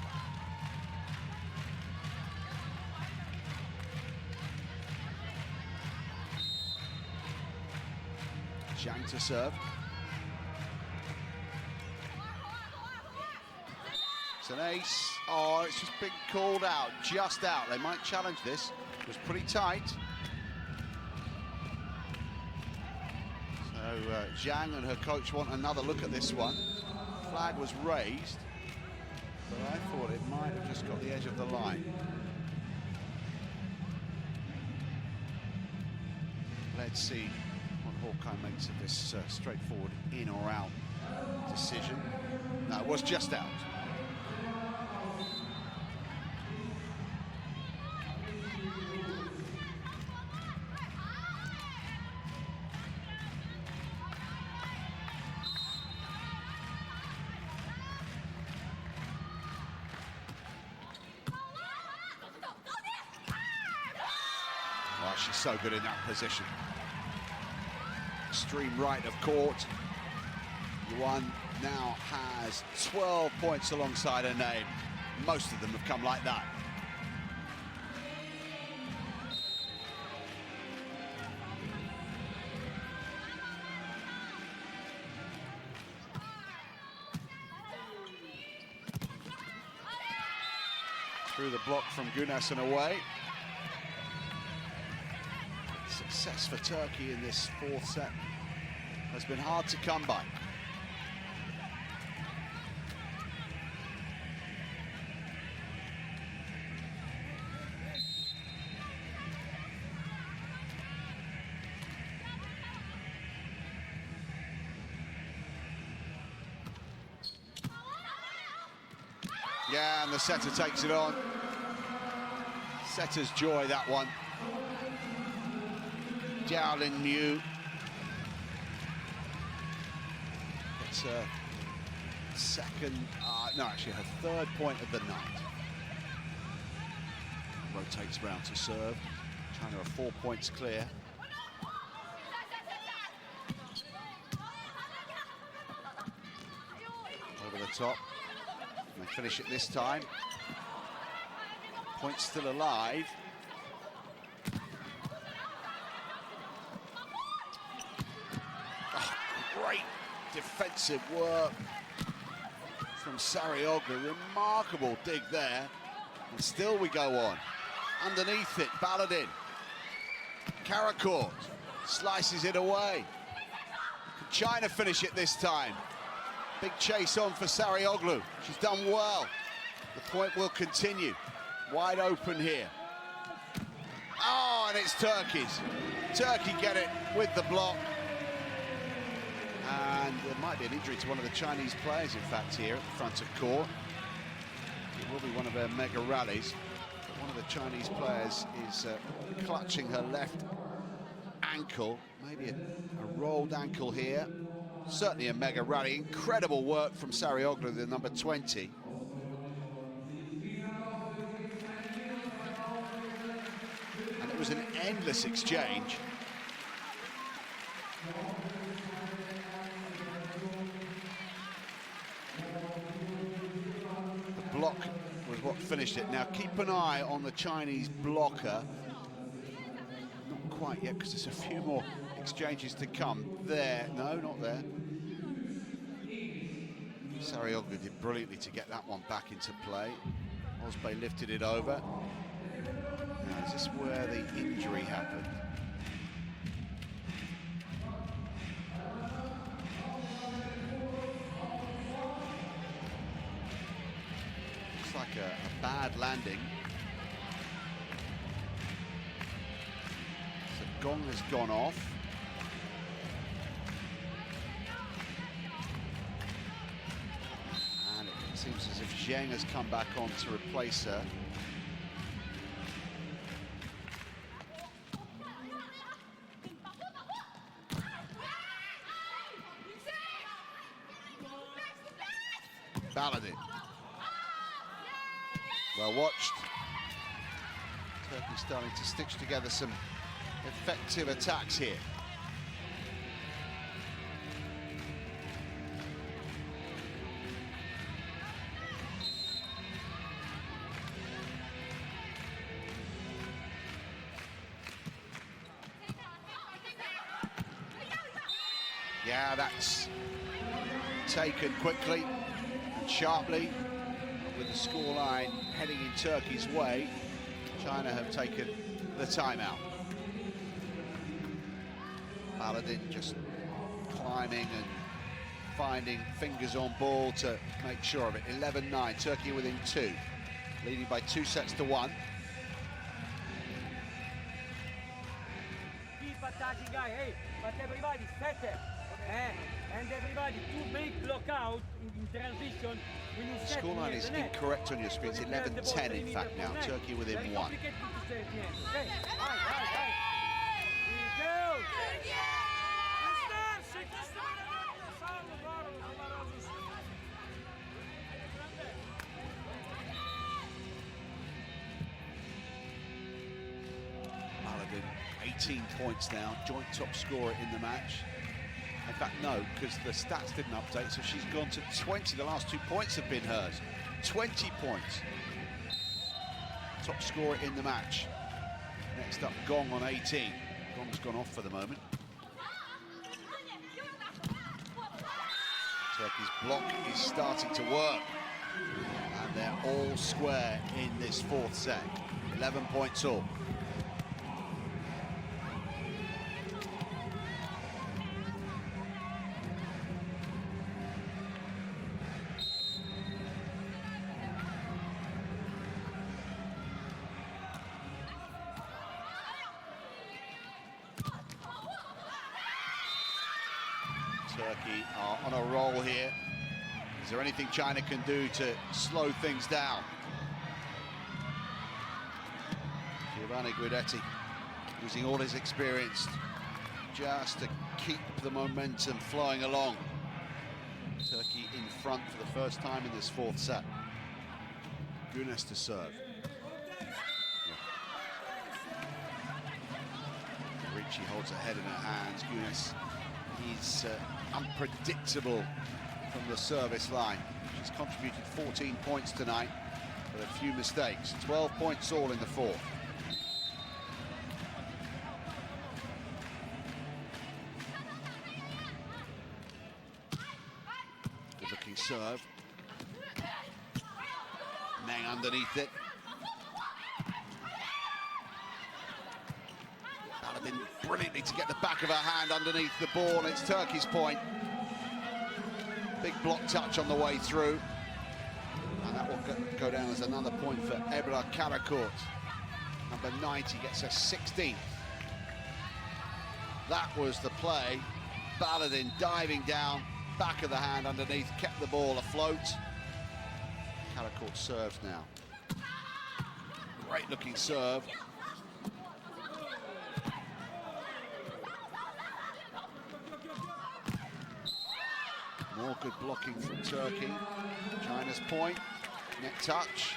Zhang to serve. It's an ace. Oh, it's just been called out, just out. They might challenge this. It was pretty tight. So Zhang and her coach want another look at this one. Flag was raised, but I thought it might have just got the edge of the line. Let's see what Hawkeye makes of this straightforward in or out decision. No, it was just out. Oh, she's so good in that position. Extreme right of court. Yuan now has 12 points alongside her name. Most of them have come like that. Through the block from Gunas and away. Success for Turkey in this fourth set has been hard to come by. Yeah, and the setter takes it on. Setter's joy, that one. Jiaolin Liu gets her second, no, actually her third point of the night. Rotates round to serve. China are 4 points clear. Over the top. And they finish it this time. Point still alive. Great defensive work from Sarioglu. Remarkable dig there. And still we go on. Underneath it, Baladin. Karakourt slices it away. Can China finish it this time? Big chase on for Sarioglu. She's done well. The point will continue. Wide open here. Oh, and it's Turkey's. Turkey get it with the block. And there might be an injury to one of the Chinese players, in fact, here at the front of court. It will be one of their mega rallies. But one of the Chinese players is clutching her left ankle. Maybe a rolled ankle here. Certainly a mega rally. Incredible work from Sarioglu, the number 20. And it was an endless exchange. The block was what finished it. Now keep an eye on the Chinese blocker. Not quite yet, because there's a few more exchanges to come. There, no, not there. Sarioglu did brilliantly to get that one back into play. Osbey lifted it over. Now, is this where the injury happened? Looks like a bad landing. So gong has gone off. And it seems as if Zheng has come back on to replace her. Baladin. Well watched. Turkey starting to stitch together some effective attacks here. Yeah, that's taken quickly and sharply, with the scoreline heading in Turkey's way. China have taken the timeout. Baladin just climbing and finding fingers on ball to make sure of it. 11-9, Turkey within 2, leading by 2 sets to 1. Keep attacking, guy. Hey, but everybody set it. And everybody to make block out in transition. When you set Scoreline is incorrect on your screen. It's 11-10 in fact now. Turkey within 1. Baladin, 18 points now, joint top scorer in the match. In fact, no, because the stats didn't update, so she's gone to 20. The last 2 points have been hers. 20 points. Top scorer in the match. Next up, Gong on 18. Gong's gone off for the moment. Turkey's block is starting to work. And they're all square in this 4th set. 11 points all. Turkey are on a roll here. Is there anything China can do to slow things down? Giovanni Guidetti using all his experience just to keep the momentum flowing along. Turkey in front for the first time in this 4th set. Gunes to serve. Ricci holds her head in her hands. Gunes is unpredictable from the service line. She's contributed 14 points tonight with a few mistakes. 12 points all in the 4th. Good looking serve. Meng underneath it. Baladin brilliantly to get the back of her hand underneath the ball. It's Turkey's point. Big block touch on the way through. And that will go down as another point for Ebra Karakurt. Number 90 gets her 16th. That was the play. Baladin diving down, back of the hand underneath, kept the ball afloat. Karakurt serves now. Great looking serve. More good blocking from Turkey. China's point, net touch.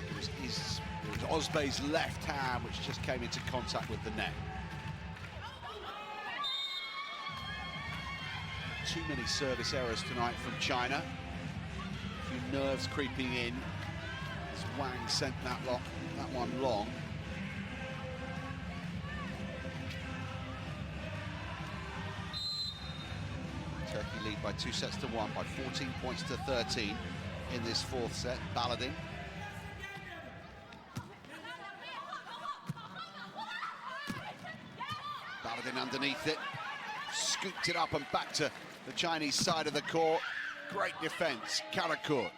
It was Ozbey's left hand which just came into contact with the net. Too many service errors tonight from China. A few nerves creeping in. Wang sent that one long. Turkey lead by 2 sets to 1, by 14 points to 13 in this 4th set. Baladin. Baladin underneath it. Scooped it up and back to the Chinese side of the court. Great defense, Karakurt.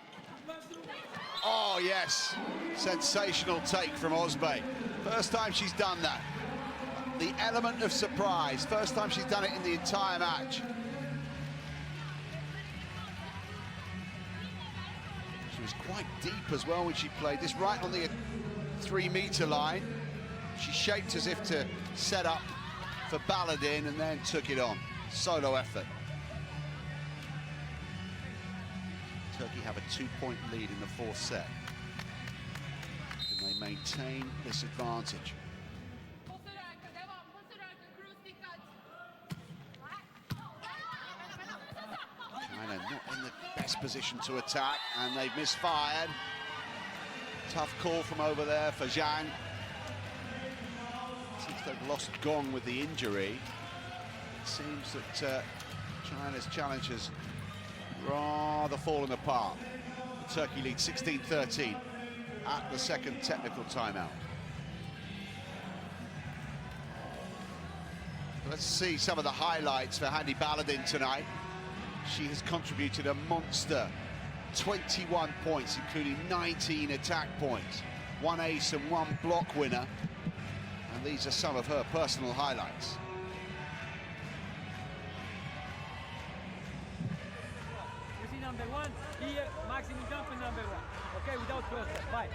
Oh, yes. Sensational take from Ozbey. First time she's done that. The element of surprise. First time she's done it in the entire match. She was quite deep as well when she played this, right on the 3-meter line. She shaped as if to set up for Baladin and then took it on. Solo effort. Turkey have a 2-point lead in the 4th set. Can they maintain this advantage? China not in the best position to attack, and they've misfired. Tough call from over there for Zhang. Since they've lost Gong with the injury, it seems that China's challenge has rather fallen apart. Turkey leads 16-13 at the second technical timeout. Let's see some of the highlights for Handi Baladin tonight. She has contributed a monster 21 points, including 19 attack points, 1 ace and 1 block winner. And these are some of her personal highlights. You see number 1, here, maximum jump in number 1. Okay, without cross-step, bye.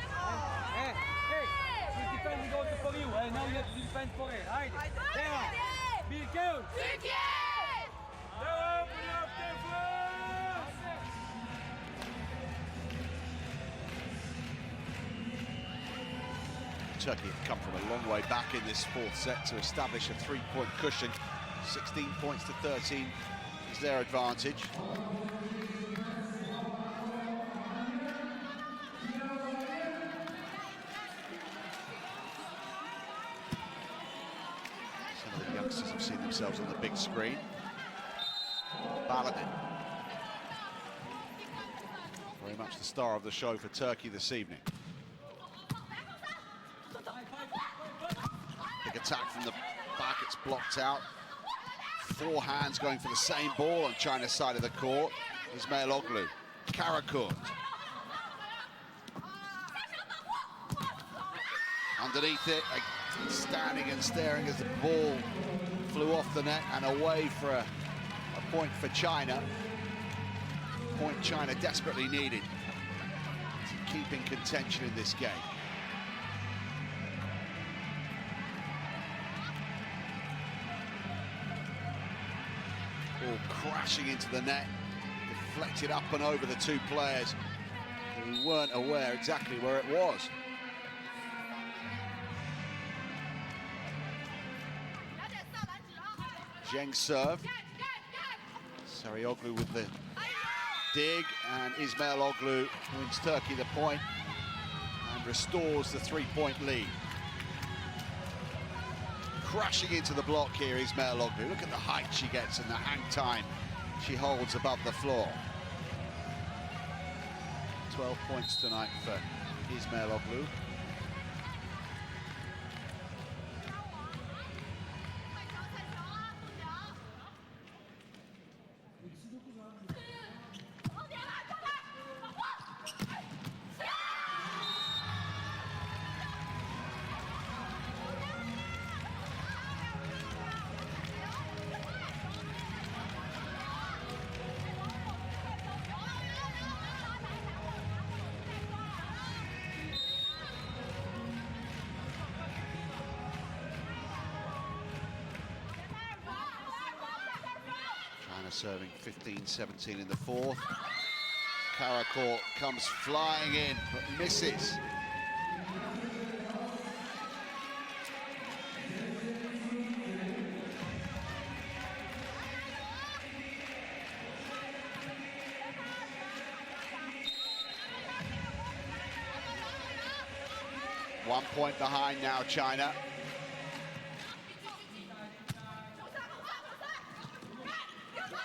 Hey, she's defending also for you, and now you have to defend for her. Hide it. There. Be careful. Turkey have come from a long way back in this fourth set to establish a 3-point cushion. 16 points to 13 is their advantage. Some of the youngsters have seen themselves on the big screen. Baladin, very much the star of the show for Turkey this evening. Big attack from the back, it's blocked out. 4 hands going for the same ball on China's side of the court. Ismailoglu, Karakourt. Underneath it, standing and staring as the ball flew off the net and away for a point for China. Point China desperately needed to keep in contention in this game. Ball crashing into the net, deflected up and over the 2 players who weren't aware exactly where it was. Zheng serve. Sarıoğlu with the dig, and Ismailoglu wins Turkey the point and restores the 3-point lead. Crashing into the block here, Ismailoglu. Look at the height she gets and the hang time she holds above the floor. 12 points tonight for Ismailoglu. Serving 15-17 in the fourth. Karakourt comes flying in, but misses. One point behind now, China.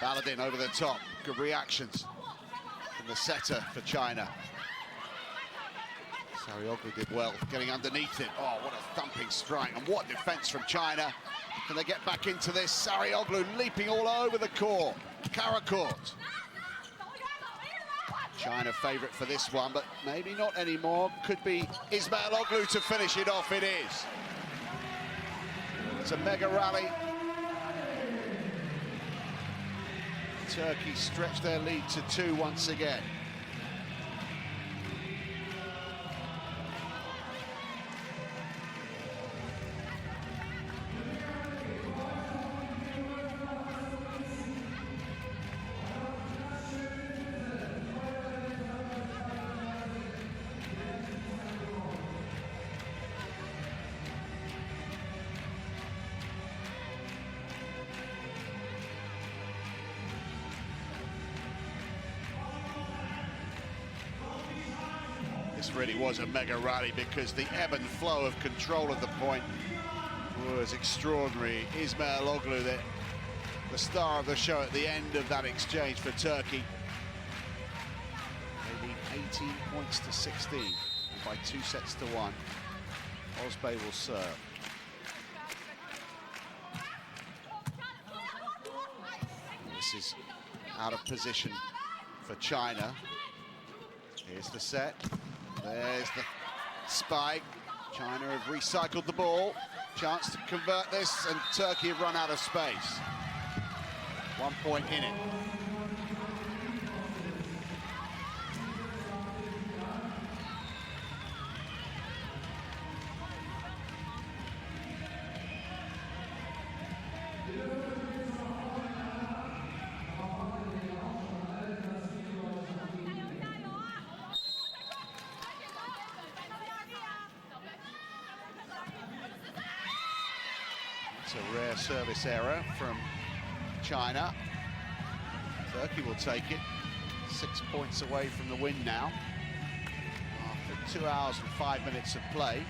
Baladin over the top, good reactions from the setter for China. Sarıoğlu did well, getting underneath it. Oh, what a thumping strike, and what defense from China. Can they get back into this? Sarıoğlu leaping all over the court. Karakourt. China favourite for this one, but maybe not anymore. Could be Ismailoglu to finish it off, it is. It's a mega rally. Turkey stretch their lead to 2 once again. This really was a mega rally because the ebb and flow of control of the point was extraordinary. Ismail Oglu, the star of the show at the end of that exchange for Turkey. They need 18 points to 16 by 2 sets to 1. Ozbey will serve. This is out of position for China. Here's the set. There's the spike. China have recycled the ball. Chance to convert this, and Turkey have run out of space. 1 point in it. It's a rare service error from China. Turkey will take it. 6 points away from the win now. After 2 hours and 5 minutes of play.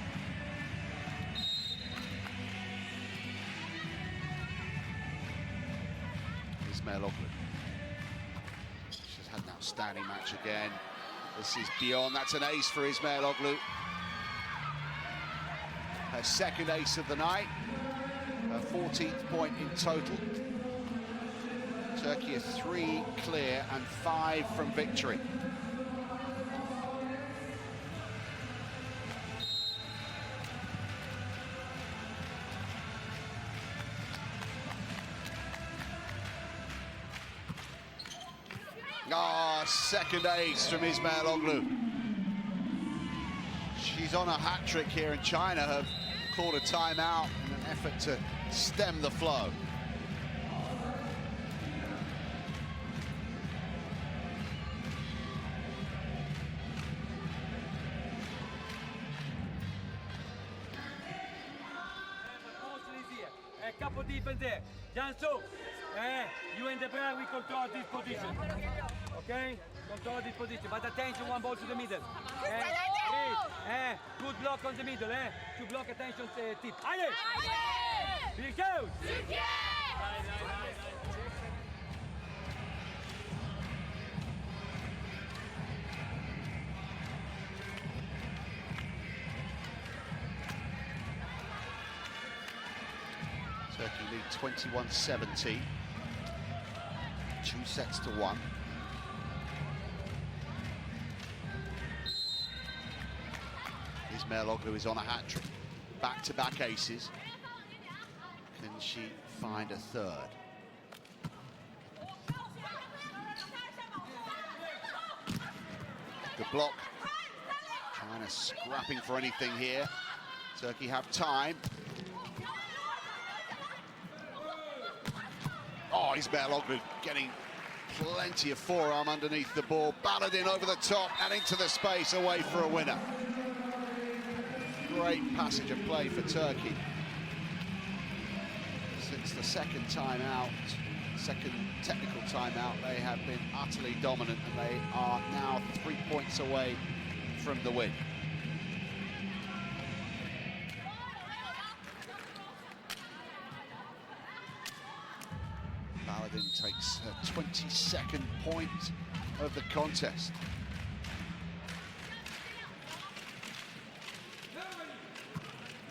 Ismail Oglu. She's had an outstanding match again. This is beyond. That's an ace for Ismail Oglu. Her second ace of the night. Her 14th point in total. Turkey are 3 clear and 5 from victory. Second ace from Ismail Oglu. She's on a hat-trick here, and China have called a timeout in an effort to stem the flow. Couple defense there. Jansu, you and the Bra, we control this position. Okay? Control this position. But attention, one ball to the middle. Good block on the middle. To block attention tip. Allez! Big out! Turkey lead 21-17. 2 sets to 1. Ismail Oglu is on a hat-trick. Back-to-back aces. Can she find a third? The block. China scrapping for anything here. Turkey have time. Oh, Ismail Oglu getting plenty of forearm underneath the ball. Battered in over the top and into the space, away for a winner. Great passage of play for Turkey. Since the second timeout, second technical timeout, they have been utterly dominant, and they are now 3 points away from the win. Baladin takes her 22nd point of the contest.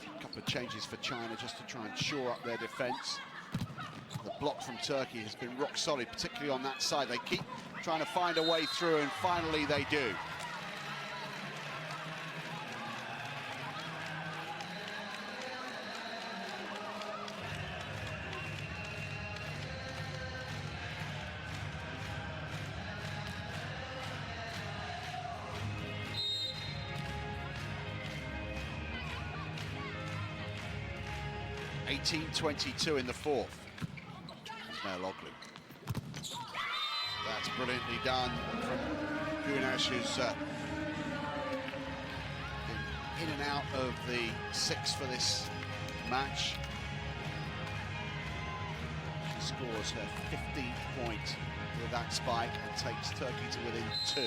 A couple of changes for China just to try and shore up their defence. The block from Turkey has been rock solid, particularly on that side. They keep trying to find a way through, and finally they do. (18-22) in the fourth. Ismail Oglu. That's brilliantly done from Gunesh, who's been in and out of the six for this match. She scores her 15th point with that spike and takes Turkey to within 2.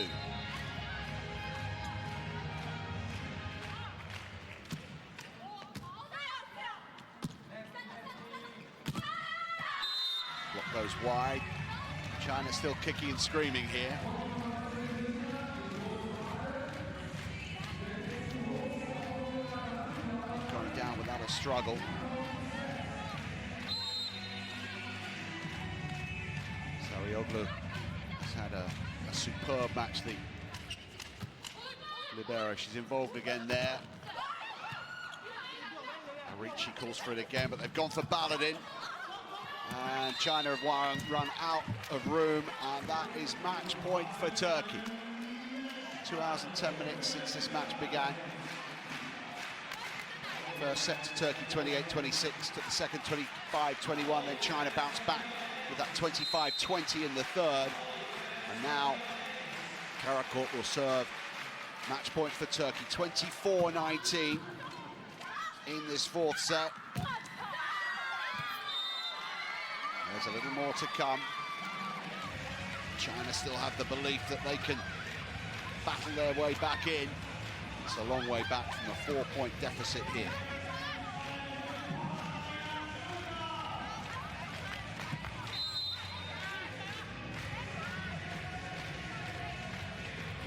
wide. China still kicking and screaming here. Going down without a struggle. Sarrioglu has had a superb match, the libero. She's involved again there. Ricci calls for it again, but they've gone for Baladin. And China have run out of room, and that is match point for Turkey. 2 hours and 10 minutes since this match began. First set to Turkey 28-26, took the second 25-21, then China bounced back with that 25-20 in the third. And now Karakourt will serve. Match point for Turkey, 24-19 in this fourth set. There's a little more to come. China still have the belief that they can battle their way back in. It's a long way back from a 4-point deficit here.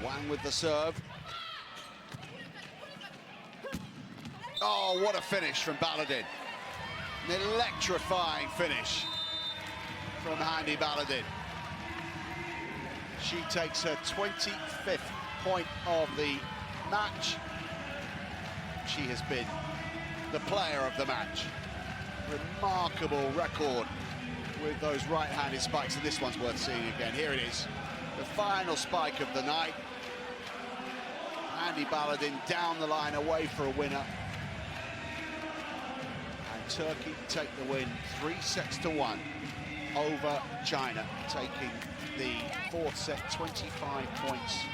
Wang with the serve. Oh, what a finish from Baladin. An electrifying finish from Handi Baladin. She takes her 25th point of the match. She has been the player of the match. Remarkable record with those right-handed spikes, and this one's worth seeing again. Here it is, the final spike of the night. Handi Baladin down the line, away for a winner. And Turkey take the win 3-1 over China, taking the fourth set 25 points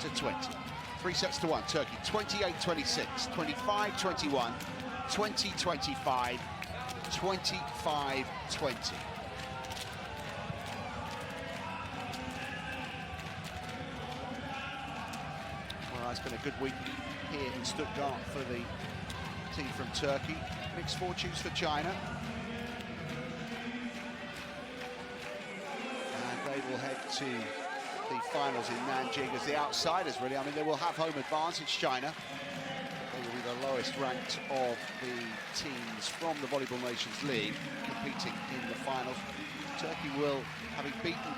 to 20. 3-1, Turkey 28-26, 25-21, 20-25, 25-20. Well, it's been a good week here in Stuttgart for the team from Turkey. Mixed fortunes for China. And they will head to the finals in Nanjing as the outsiders, really. I mean, they will have home advantage, China. They will be the lowest ranked of the teams from the Volleyball Nations League competing in the finals. Turkey will, having beaten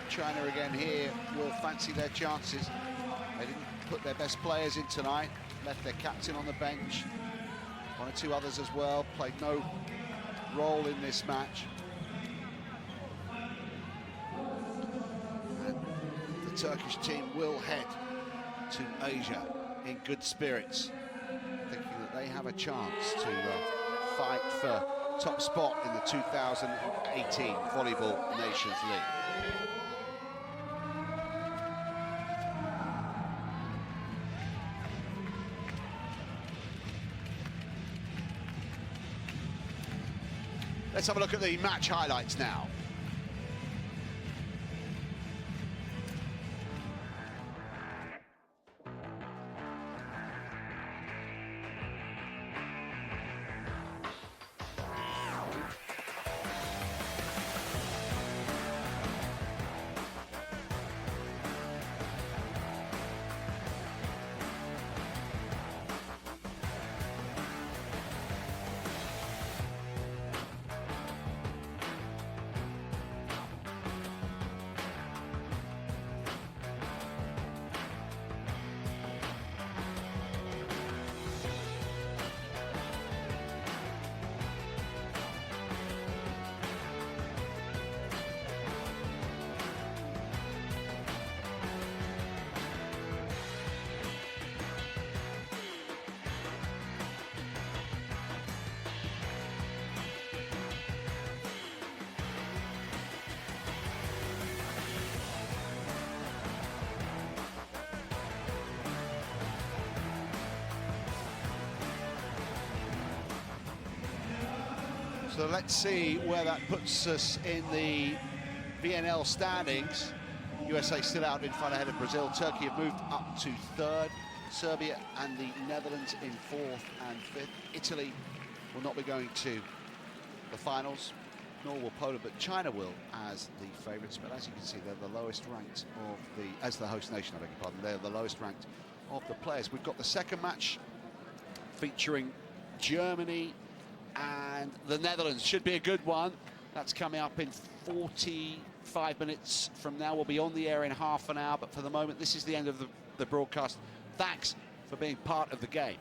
China again here, will fancy their chances. They didn't put their best players in tonight, left their captain on the bench. One or two others as well, played no role in this match. And the Turkish team will head to Asia in good spirits, thinking that they have a chance to fight for top spot in the 2018 Volleyball Nations League. Let's have a look at the match highlights now. So let's see where that puts us in the VNL standings. USA still out in front ahead of Brazil. Turkey have moved up to third. Serbia and the Netherlands in fourth and fifth. Italy will not be going to the finals. nor will Poland, but China will as the favourites. But as you can see, they're the lowest ranked of the, as the host nation, I beg your pardon, they're the lowest ranked of the players. We've got the second match featuring Germany and the Netherlands. Should be a good one. That's coming up in 45 minutes from now. We'll be on the air in half an hour, but for the moment, this is the end of the broadcast. Thanks for being part of the game.